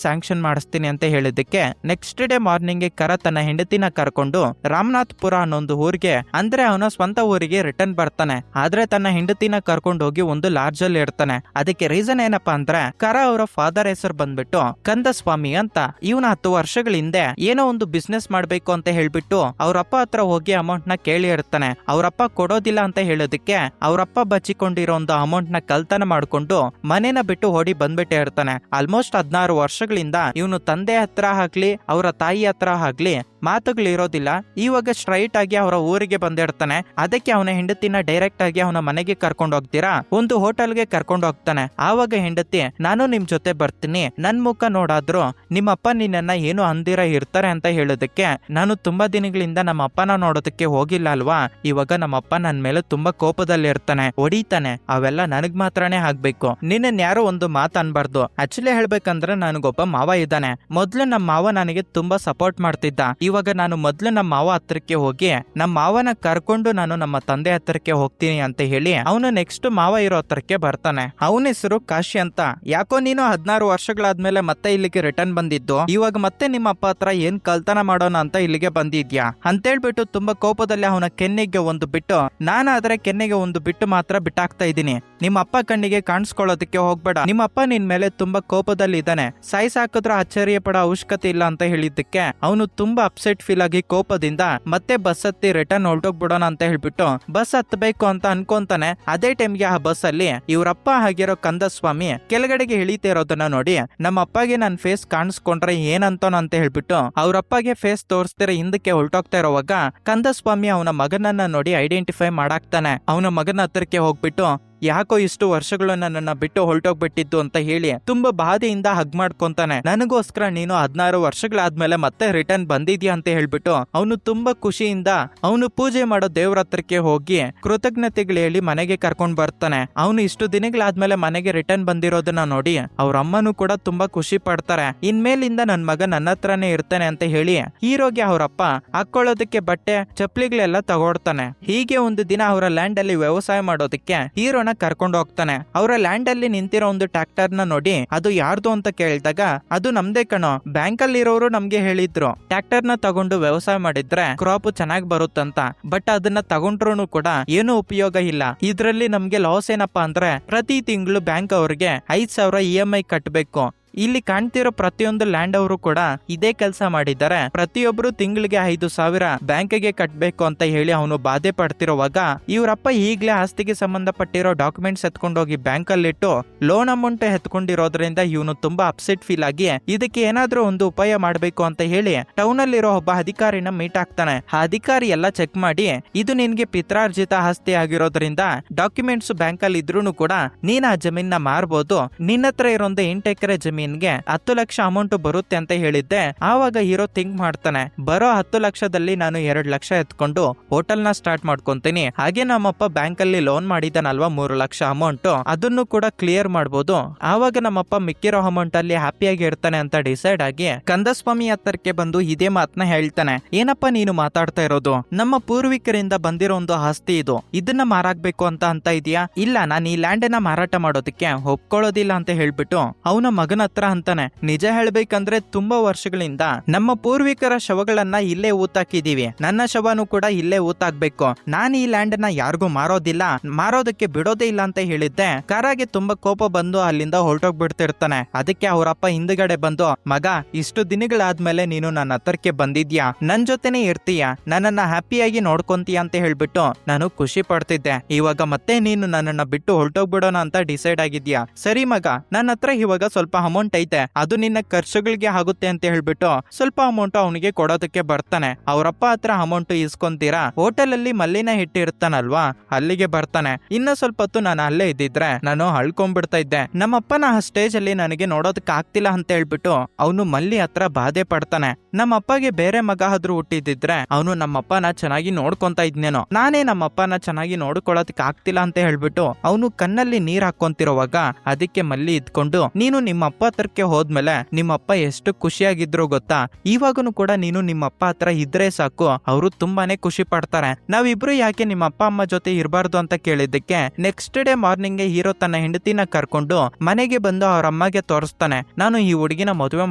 ಸ್ಯಾಂಕ್ಷನ್ ಮಾಡಿಸ್ತೀನಿ ಅಂತ ಹೇಳಿದ್ದಕ್ಕೆ ನೆಕ್ಸ್ಟ್ ಡೇ ಮಾರ್ನಿಂಗ್ ಕರ ತನ್ನ ಹೆಂಡತಿನ ಕರ್ಕೊಂಡು ರಾಮನಾಥ್ಪುರ ಅನ್ನೊಂದು ಊರಿಗೆ ಅಂದ್ರೆ ಅವನ ಸ್ವಂತ ಊರಿಗೆ ರಿಟರ್ನ್ ಬರ್ತಾನೆ. ಆದ್ರೆ ತನ್ನ ಹೆಂಡತಿನ ಕರ್ಕೊಂಡು ಹೋಗಿ ಒಂದು ಲಾಡ್ಜ್ ಅಲ್ಲಿ ಇರ್ತಾನೆ. ಅದಕ್ಕೆ ರೀಸನ್ ಏನಪ್ಪಾ ಅಂದ್ರೆ ಕರ ಅವರ ಫಾದರ್ ಹೆಸರು ಬಂದ್ಬಿಟ್ಟು ಕಂದಸ್ವಾಮಿ ಅಂತ. ಇವನ 10 ವರ್ಷಗಳ ಹಿಂದೆ ಏನೋ ಒಂದು ಬಿಸ್ನೆಸ್ ಮಾಡ್ಬೇಕು ಅಂತ ಹೇಳ್ಬಿಟ್ಟು ಅವ್ರಪ್ಪ ಹತ್ರ ಹೋಗಿ ಅಮೌಂಟ್ ನ ಕೇಳಿ ಇರ್ತಾನೆ. ಅವ್ರಪ್ಪ ಕೊಡೋದಿಲ್ಲ ಅಂತ ಹೇಳೋದಕ್ಕೆ ಅವ್ರಪ್ಪ ಬಚ್ಚಿಕೊಂಡಿರೋ ಒಂದು ಅಮೌಂಟ್ ನ ಕಳ್ತನ ಮಾಡ್ಕೊಂಡು ಮನೇನ ಬಿಟ್ಟು ಓಡಿ ಬಂದ್ಬಿಟ್ಟೆ ಇರ್ತಾನೆ. ಆಲ್ಮೋಸ್ಟ್ 16 ವರ್ಷಗಳಿಂದ ಇವನು ತಂದೆ ಹತ್ರ ಆಗ್ಲಿ ಅವರ ತಾಯಿ ಹತ್ರ ಆಗ್ಲಿ ಮಾತುಗಳಿರೋದಿಲ್ಲ. ಇವಾಗ ಸ್ಟ್ರೈಟ್ ಆಗಿ ಅವರ ಊರಿಗೆ ಬಂದಿರ್ತಾನೆ. ಅದಕ್ಕೆ ಅವನ ಹೆಂಡತಿನ ಡೈರೆಕ್ಟ್ ಆಗಿ ಅವನ ಮನೆಗೆ ಕರ್ಕೊಂಡು ಹೋಗ್ತೀರಾ, ಒಂದು ಹೋಟೆಲ್ಗೆ ಕರ್ಕೊಂಡು ಹೋಗ್ತಾನೆ. ಆವಾಗ ಹೆಂಡತಿ ನಾನು ನಿಮ್ ಜೊತೆ ಬರ್ತೀನಿ, ನನ್ ಮುಖ ನೋಡಾದ್ರು ನಿಮ್ಮಪ್ಪ ನಿನ್ನ ಏನು ಅಂದಿರ ಇರ್ತಾರೆ ಅಂತ ಹೇಳೋದಕ್ಕೆ ನಾನು ತುಂಬಾ ದಿನಗಳಿಂದ ನಮ್ಮ ಅಪ್ಪನ ನೋಡೋದಕ್ಕೆ ಹೋಗಿಲ್ಲ ಅಲ್ವಾ, ಇವಾಗ ನಮ್ಮಪ್ಪ ನನ್ ಮೇಲೆ ತುಂಬಾ ಕೋಪದಲ್ಲಿ ಇರ್ತಾನೆ, ಹೊಡಿತಾನೆ, ಅವೆಲ್ಲ ನನಗ್ ಮಾತ್ರನೇ ಆಗ್ಬೇಕು, ನಿನ್ನ ಯಾರು ಒಂದು ಮಾತು ಅನ್ಬಾರ್ದು. ಆಕ್ಚುಲಿ ಹೇಳ್ಬೇಕಂದ್ರೆ ನನಗೊಬ್ಬ ಮಾವ ಇದ್ದಾನೆ. ಮೊದ್ಲು ನಮ್ಮ ಮಾವ ನನಗೆ ತುಂಬಾ ಸಪೋರ್ಟ್ ಮಾಡ್ತಿದ್ದ. ಇವಾಗ ನಾನು ಮೊದ್ಲು ನಮ್ಮ ಮಾವ ಹತ್ರಕ್ಕೆ ಹೋಗಿ ನಮ್ಮ ಮಾವನ ಕರ್ಕೊಂಡು ನಾನು ನಮ್ಮ ತಂದೆ ಹತ್ರಕ್ಕೆ ಹೋಗ್ತೀನಿ ಅಂತ ಹೇಳಿ ಅವನು ನೆಕ್ಸ್ಟ್ ಮಾವ ಇರೋ ಹತ್ರಕ್ಕೆ ಬರ್ತಾನೆ. ಅವನ ಹೆಸರು ಕಾಶಿ ಅಂತ. ಯಾಕೋ ನೀನು 16 ವರ್ಷಗಳಾದ್ಮೇಲೆ ಮತ್ತೆ ಇಲ್ಲಿಗೆ ರಿಟರ್ನ್ ಬಂದಿದ್ದು, ಇವಾಗ ಮತ್ತೆ ನಿಮ್ಮ ಅಪ್ಪ ಹತ್ರ ಏನ್ ಕಳ್ತನ ಮಾಡೋಣ ಅಂತ ಇಲ್ಲಿಗೆ ಬಂದಿದ್ಯಾ ಅಂತೇಳ್ಬಿಟ್ಟು ತುಂಬಾ ಕೋಪದಲ್ಲಿ ಅವನ ಕೆನ್ನೆಗೆ ಒಂದು ಬಿಟ್ಟು, ನಾನಾದ್ರೆ ಕೆನ್ನೆಗೆ ಒಂದು ಬಿಟ್ಟು ಮಾತ್ರ ಬಿಟ್ಟಾಕ್ತಾ ಇದ್ದೀನಿ, ನಿಮ್ಮ ಅಪ್ಪ ಕಣ್ಣಿಗೆ ಕಾಣಿಸ್ಕೊಳ್ಳೋದಕ್ಕೆ ಹೋಗ್ಬೇಡ, ನಿಮ್ಮ ಅಪ್ಪ ನಿನ್ ಮೇಲೆ ತುಂಬಾ ಕೋಪದಲ್ಲಿ ಇದ್ದಾನೆ, ಸಾಯಿಸಾಕಿದ್ರೆ ಆಶ್ಚರ್ಯ ಪಡೋ ಅವಶ್ಯಕತೆ ಇಲ್ಲ ಅಂತ ಹೇಳಿದ್ದಕ್ಕೆ ಅವನು ತುಂಬಾ ಅಪ್ಸೆಟ್ ಫೀಲ್ ಆಗಿ ಕೋಪದಿಂದ ಮತ್ತೆ ಬಸ್ ಹತ್ತಿ ರಿಟರ್ನ್ ಹೊರಟೋಗ್ಬಿಡೋಣ ಅಂತ ಹೇಳ್ಬಿಟ್ಟು ಬಸ್ ಹತ್ತಬೇಕು ಅಂತ ಅನ್ಕೊಂತಾನೆ. ಅದೇ ಟೈಮ್ಗೆ ಆ ಬಸ್ ಅಲ್ಲಿ ಇವ್ರಪ್ಪ ಆಗಿರೋ ಕಂದಸ್ವಾಮಿ ಕೆಳಗಡೆಗೆ ಇಳಿತಾ ಇರೋದನ್ನ ನೋಡಿ ನಮ್ಮ ಅಪ್ಪಗೆ ನನ್ ಫೇಸ್ ಕಾಣಿಸ್ಕೊಂಡ್ರೆ ಏನಂತಾನ ಅಂತ ಹೇಳ್ಬಿಟ್ಟು ಅವ್ರಪ್ಪಗೆ ಫೇಸ್ ತೋರಿಸ್ತಿರ ಹಿಂದಕ್ಕೆ ಹೊರಟೋಗ್ತಾ ಇರೋವಾಗ ಕಂದಸ್ವಾಮಿ ಅವನ ಮಗನನ್ನ ನೋಡಿ ಐಡೆಂಟಿಫೈ ಮಾಡಾಕ್ತಾನೆ. ಅವನ ಮಗನ ಹತ್ರಕ್ಕೆ ಹೋಗ್ಬಿಟ್ಟು ಯಾಕೋ ಇಷ್ಟು ವರ್ಷಗಳು ನನ್ನನ್ನ ಬಿಟ್ಟು ಹೊರಟೋಗ್ಬಿಟ್ಟಿದ್ದು ಅಂತ ಹೇಳಿ ತುಂಬಾ ಬಾಧೆಯಿಂದ ಹಗ್ ಮಾಡ್ಕೊಂತಾನೆ. ನನಗೋಸ್ಕರ ನೀನು 16 ವರ್ಷಗಳಾದ್ಮೇಲೆ ಮತ್ತೆ ರಿಟರ್ನ್ ಬಂದಿದ್ಯಾ ಅಂತ ಹೇಳ್ಬಿಟ್ಟು ಅವನು ತುಂಬಾ ಖುಷಿಯಿಂದ ಅವನು ಪೂಜೆ ಮಾಡೋ ದೇವ್ರ ಹತ್ರಕ್ಕೆ ಹೋಗಿ ಕೃತಜ್ಞತೆಗಳು ಹೇಳಿ ಮನೆಗೆ ಕರ್ಕೊಂಡ್ ಬರ್ತಾನೆ. ಅವನು ಇಷ್ಟು ದಿನಗಳಾದ್ಮೇಲೆ ಮನೆಗೆ ರಿಟರ್ನ್ ಬಂದಿರೋದನ್ನ ನೋಡಿ ಅವ್ರ ಅಮ್ಮನೂ ಕೂಡ ತುಂಬಾ ಖುಷಿ ಪಡ್ತಾರೆ. ಇನ್ಮೇಲಿಂದ ನನ್ ಮಗ ನನ್ನ ಹತ್ರನೇ ಇರ್ತಾನೆ ಅಂತ ಹೇಳಿ ಹೀರೋಗೆ ಅವರಪ್ಪ ಹಾಕೊಳ್ಳೋದಕ್ಕೆ ಬಟ್ಟೆ ಚಪ್ಲಿಗಳೆಲ್ಲ ತಗೊಡ್ತಾನೆ. ಹೀಗೆ ಒಂದು ದಿನ ಅವರ ಲ್ಯಾಂಡ್ ಅಲ್ಲಿ ವ್ಯವಸಾಯ ಮಾಡೋದಕ್ಕೆ ಹೀರೋನ ಕರ್ಕೊಂಡು ಹೋಗ್ತಾನೆ. ಅವರ ಲ್ಯಾಂಡ್ ಅಲ್ಲಿ ನಿಂತಿರೋ ಒಂದು ಟ್ರ್ಯಾಕ್ಟರ್ ನ ನೋಡಿ ಅದು ಯಾರ್ದು ಅಂತ ಕೇಳಿದಾಗ ಅದು ನಮ್ದೇ ಕಣೋ, ಬ್ಯಾಂಕ್ ಅಲ್ಲಿ ಇರೋರು ನಮ್ಗೆ ಹೇಳಿದ್ರು ಟ್ರ್ಯಾಕ್ಟರ್ ನ ತಗೊಂಡು ವ್ಯವಸಾಯ ಮಾಡಿದ್ರೆ ಕ್ರಾಪ್ ಚೆನ್ನಾಗಿ ಬರುತ್ತಂತ, ಬಟ್ ಅದನ್ನ ತಗೊಂಡ್ರು ಕೂಡ ಏನು ಉಪಯೋಗ ಇಲ್ಲ. ಇದ್ರಲ್ಲಿ ನಮ್ಗೆ ಲಾಸ್ ಏನಪ್ಪಾ ಅಂದ್ರೆ ಪ್ರತಿ ತಿಂಗಳು ಬ್ಯಾಂಕ್ ಅವ್ರಿಗೆ 5,000 EMI ಕಟ್ಟಬೇಕು. ಇಲ್ಲಿ ಕಾಣ್ತಿರೋ ಪ್ರತಿಯೊಂದು ಲ್ಯಾಂಡ್ ಅವರು ಕೂಡ ಇದೇ ಕೆಲಸ ಮಾಡಿದ್ದಾರೆ. ಪ್ರತಿಯೊಬ್ರು ತಿಂಗಳಿಗೆ 5,000 ಬ್ಯಾಂಕ್ಗೆ ಕಟ್ಬೇಕು ಅಂತ ಹೇಳಿ ಅವನು ಬಾಧೆ ಪಡ್ತಿರುವಾಗ ಇವ್ರಪ್ಪ ಈಗ್ಲೇ ಆಸ್ತಿಗೆ ಸಂಬಂಧಪಟ್ಟಿರೋ ಡಾಕ್ಯುಮೆಂಟ್ಸ್ ಎತ್ಕೊಂಡೋಗಿ ಬ್ಯಾಂಕ್ ಅಲ್ಲಿ ಇಟ್ಟು ಲೋನ್ ಅಮೌಂಟ್ ಎತ್ಕೊಂಡಿರೋದ್ರಿಂದ ಇವನು ತುಂಬಾ ಅಪ್ಸೆಟ್ ಫೀಲ್ ಆಗಿ ಇದಕ್ಕೆ ಏನಾದ್ರೂ ಒಂದು ಉಪಾಯ ಮಾಡ್ಬೇಕು ಅಂತ ಹೇಳಿ ಟೌನ್ ಅಲ್ಲಿರೋ ಒಬ್ಬ ಅಧಿಕಾರಿನ ಮೀಟ್ ಆಗ್ತಾನೆ. ಆ ಅಧಿಕಾರಿ ಎಲ್ಲ ಚೆಕ್ ಮಾಡಿ ಇದು ನಿನ್ಗೆ ಪಿತ್ರಾರ್ಜಿತ ಆಸ್ತಿ ಆಗಿರೋದ್ರಿಂದ ಡಾಕ್ಯುಮೆಂಟ್ಸ್ ಬ್ಯಾಂಕ್ ಅಲ್ಲಿ ಇದ್ರೂ ಕೂಡ ನೀನ್ ಆ ಜಮೀನ ಮಾರ್ಬೋದು, ನಿನ್ನ ಹತ್ರ ಇರೋ 8 ಎಕರೆ ಜಮೀನ್ ನಿನ್ಗೆ 10 ಲಕ್ಷ ಅಮೌಂಟ್ ಬರುತ್ತೆ ಅಂತ ಹೇಳಿದ್ದೆ. ಆವಾಗ ಹೀರೋ ಥಿಂಕ್ ಮಾಡ್ತಾನೆ, ಬರೋ 10 ಲಕ್ಷದಲ್ಲಿ ನಾನು 2 ಲಕ್ಷ ಎತ್ಕೊಂಡು ಹೋಟೆಲ್ ನ ಸ್ಟಾರ್ಟ್ ಮಾಡ್ಕೊಂತೀನಿ. ಹಾಗೆ ನಮ್ಮಪ್ಪ ಬ್ಯಾಂಕ್ ಅಲ್ಲಿ ಲೋನ್ ಮಾಡಿದಾನಲ್ವಾ 3 ಲಕ್ಷ ಅಮೌಂಟ್, ಅದನ್ನು ಕೂಡ ಕ್ಲಿಯರ್ ಮಾಡ್ಬೋದು. ಆವಾಗ ನಮ್ಮಪ್ಪ ಮಿಕ್ಕಿರೋ ಅಮೌಂಟ್ ಅಲ್ಲಿ ಹ್ಯಾಪಿಯಾಗಿ ಇರ್ತಾನೆ ಅಂತ ಡಿಸೈಡ್ ಆಗಿ ಕಂದಸ್ವಾಮಿ ಹತ್ತರಕ್ಕೆ ಬಂದು ಇದೇ ಮಾತನ್ನ ಹೇಳ್ತಾನೆ. ಏನಪ್ಪ ನೀನು ಮಾತಾಡ್ತಾ ಇರೋದು? ನಮ್ಮ ಪೂರ್ವಿಕರಿಂದ ಬಂದಿರೋ ಒಂದು ಆಸ್ತಿ ಇದು, ಇದನ್ನ ಮಾರಾಕ್ಬೇಕು ಅಂತ ಇದೀಯಾ? ಇಲ್ಲ, ನಾನು ಈ ಲ್ಯಾಂಡ್ ನ ಮಾರಾಟ ಮಾಡೋದಕ್ಕೆ ಒಪ್ಕೊಳ್ಳೋದಿಲ್ಲ ಅಂತ ಹೇಳ್ಬಿಟ್ಟು ಅವನ ಮಗನ ಹತ್ರ ಅಂತಾನೆ. ನಿಜ ಹೇಳ್ಬೇಕಂದ್ರೆ ತುಂಬಾ ವರ್ಷಗಳಿಂದ ನಮ್ಮ ಪೂರ್ವಿಕರ ಶವಗಳನ್ನ ಇಲ್ಲೇ ಊತಾಕಿದೀವಿ, ನನ್ನ ಶವನು ಕೂಡ ಇಲ್ಲೇ ಊತಾಕ್ಬೇಕು. ನಾನು ಈ ಲ್ಯಾಂಡ್ ನ ಯಾರಿಗೂ ಮಾರೋದಿಲ್ಲ, ಮಾರೋದಕ್ಕೆ ಬಿಡೋದೇ ಇಲ್ಲ ಅಂತ ಹೇಳಿದ್ದೆ. ಕಾರಾಗೆ ತುಂಬಾ ಕೋಪ ಬಂದು ಅಲ್ಲಿಂದ ಹೊರಟೋಗ್ಬಿಡ್ತಿರ್ತಾನೆ. ಅದಕ್ಕೆ ಅವರಪ್ಪ ಹಿಂದ್ಗಡೆ ಬಂದು, ಮಗ ಇಷ್ಟು ದಿನಗಳಾದ್ಮೇಲೆ ನೀನು ನನ್ನ ಹತ್ರಕ್ಕೆ ಬಂದಿದ್ಯಾ, ನನ್ ಜೊತೆನೆ ಇರ್ತೀಯ, ನನ್ನನ್ನ ಹ್ಯಾಪಿಯಾಗಿ ನೋಡ್ಕೊಂತೀಯ ಅಂತ ಹೇಳ್ಬಿಟ್ಟು ನಾನು ಖುಷಿ ಪಡ್ತಿದ್ದೆ. ಇವಾಗ ಮತ್ತೆ ನೀನು ನನ್ನನ್ನ ಬಿಟ್ಟು ಹೊರಟೋಗ್ಬಿಡೋಣ ಅಂತ ಡಿಸೈಡ್ ಆಗಿದ್ಯಾ? ಸರಿ ಮಗ, ನನ್ನ ಹತ್ರ ಇವಾಗ ಸ್ವಲ್ಪ ಅಮೌಂಟ್ ಐತೆ, ಅದು ನಿನ್ನ ಖರ್ಚುಗಳಿಗೆ ಆಗುತ್ತೆ ಅಂತ ಹೇಳ್ಬಿಟ್ಟು ಸ್ವಲ್ಪ ಅಮೌಂಟ್ ಅವನಿಗೆ ಕೊಡೋದಕ್ಕೆ ಬರ್ತಾನೆ. ಅವರಪ್ಪ ಹತ್ರ ಅಮೌಂಟ್ ಇಸ್ಕೊಂತೀರಾ, ಹೋಟೆಲ್ ಅಲ್ಲಿ ಮಲ್ಲಿನ ಇಟ್ಟಿರ್ತಾನಲ್ವಾ ಅಲ್ಲಿಗೆ ಬರ್ತಾನೆ. ಇನ್ನ ಸ್ವಲ್ಪ ಹೊತ್ತು ನಾನು ಅಲ್ಲೇ ಇದ್ದಿದ್ರೆ ನಾನು ಹಳ್ಕೊಂಡ್ಬಿಡ್ತಾ ಇದ್ದೆ. ನಮ್ಮಪ್ಪನ ಆ ಸ್ಟೇಜ್ ಅಲ್ಲಿ ನನಗೆ ನೋಡೋದಕ್ಕೆ ಆಗ್ತಿಲ್ಲ ಅಂತ ಹೇಳ್ಬಿಟ್ಟು ಅವನು ಮಲ್ಲಿ ಹತ್ರ ಬಾಧೆ ಪಡ್ತಾನೆ. ನಮ್ಮಪ್ಪಗೆ ಬೇರೆ ಮಗ ಆದ್ರೂ ಹುಟ್ಟಿದ್ರೆ ಅವನು ನಮ್ಮಪ್ಪನ ಚೆನ್ನಾಗಿ ನೋಡ್ಕೊಂತ ಇದ್ನೇನೋ, ನಾನೇ ನಮ್ಮಪ್ಪನ ಚೆನ್ನಾಗಿ ನೋಡ್ಕೊಳ್ಳೋದಕ್ಕೆ ಆಗ್ತಿಲ್ಲ ಅಂತ ಹೇಳ್ಬಿಟ್ಟು ಅವನು ಕಣ್ಣಲ್ಲಿ ನೀರ್ ಹಾಕೊಂತಿರುವಾಗ ಅದಕ್ಕೆ ಮಲ್ಲಿ ಇದ್ಕೊಂಡು, ನೀನು ನಿಮ್ಮಪ್ಪ ಹತ್ರಕ್ಕೆ ಹೋದ್ಮೇಲೆ ನಿಮ್ಮಪ್ಪ ಎಷ್ಟು ಖುಷಿಯಾಗಿದ್ರು ಗೊತ್ತಾ, ಇವಾಗನು ಕೂಡ ನೀನು ನಿಮ್ಮಪ್ಪ ಹತ್ರ ಇದ್ರೆ ಸಾಕು, ಅವರು ತುಂಬಾನೇ ಖುಷಿ ಪಡ್ತಾರೆ. ನಾವಿಬ್ರು ಯಾಕೆ ನಿಮ್ಮ ಅಪ್ಪ ಅಮ್ಮ ಜೊತೆ ಇರಬಾರ್ದು ಅಂತ ಕೇಳಿದ್ದಕ್ಕೆ ನೆಕ್ಸ್ಟ್ ಡೇ ಮಾರ್ನಿಂಗ್ ಹೀರೋ ತನ್ನ ಹೆಂಡತಿನ ಕರ್ಕೊಂಡು ಮನೆಗೆ ಬಂದು ಅವ್ರ ಅಮ್ಮಗೆ ತೋರಿಸ್ತಾನೆ, ನಾನು ಈ ಹುಡುಗಿನ ಮದುವೆ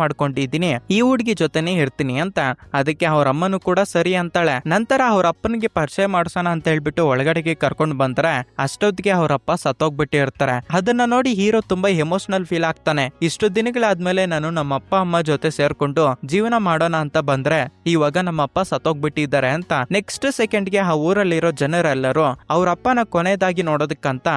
ಮಾಡ್ಕೊಂಡಿದ್ದೀನಿ, ಈ ಹುಡುಗಿ ಜೊತೆನೆ ಇರ್ತೀನಿ ಅಂತ. ಅದಕ್ಕೆ ಅವ್ರ ಅಮ್ಮನು ಕೂಡ ಸರಿ ಅಂತಾಳೆ. ನಂತರ ಅವ್ರ ಅಪ್ಪನಿಗೆ ಪರಿಚಯ ಮಾಡ್ಸೋಣ ಅಂತ ಹೇಳ್ಬಿಟ್ಟು ಒಳಗಡೆಗೆ ಕರ್ಕೊಂಡು ಬಂದ್ರೆ ಅಷ್ಟೊತ್ತಿಗೆ ಅವ್ರಪ್ಪ ಸತ್ತೋಗ್ಬಿಟ್ಟಿರ್ತಾರೆ. ಅದನ್ನ ನೋಡಿ ಹೀರೋ ತುಂಬಾ ಎಮೋಷನಲ್ ಫೀಲ್ ಆಗ್ತಾನೆ. ಇಷ್ಟು ದಿನಗಳಾದ್ಮೇಲೆ ನಾನು ನಮ್ಮ ಅಪ್ಪ ಅಮ್ಮ ಜೊತೆ ಸೇರ್ಕೊಂಡು ಜೀವನ ಮಾಡೋಣ ಅಂತ ಬಂದ್ರೆ ಇವಾಗ ನಮ್ಮ ಅಪ್ಪ ಸತ್ತೋಗ್ಬಿಟ್ಟಿದ್ದಾರೆ ಅಂತ. ನೆಕ್ಸ್ಟ್ ಸೆಕೆಂಡ್ಗೆ ಆ ಊರಲ್ಲಿರೋ ಜನರೆಲ್ಲರೂ ಅವ್ರ ಅಪ್ಪನ ಕೊನೆಯದಾಗಿ ನೋಡೋದಕ್ಕಂತ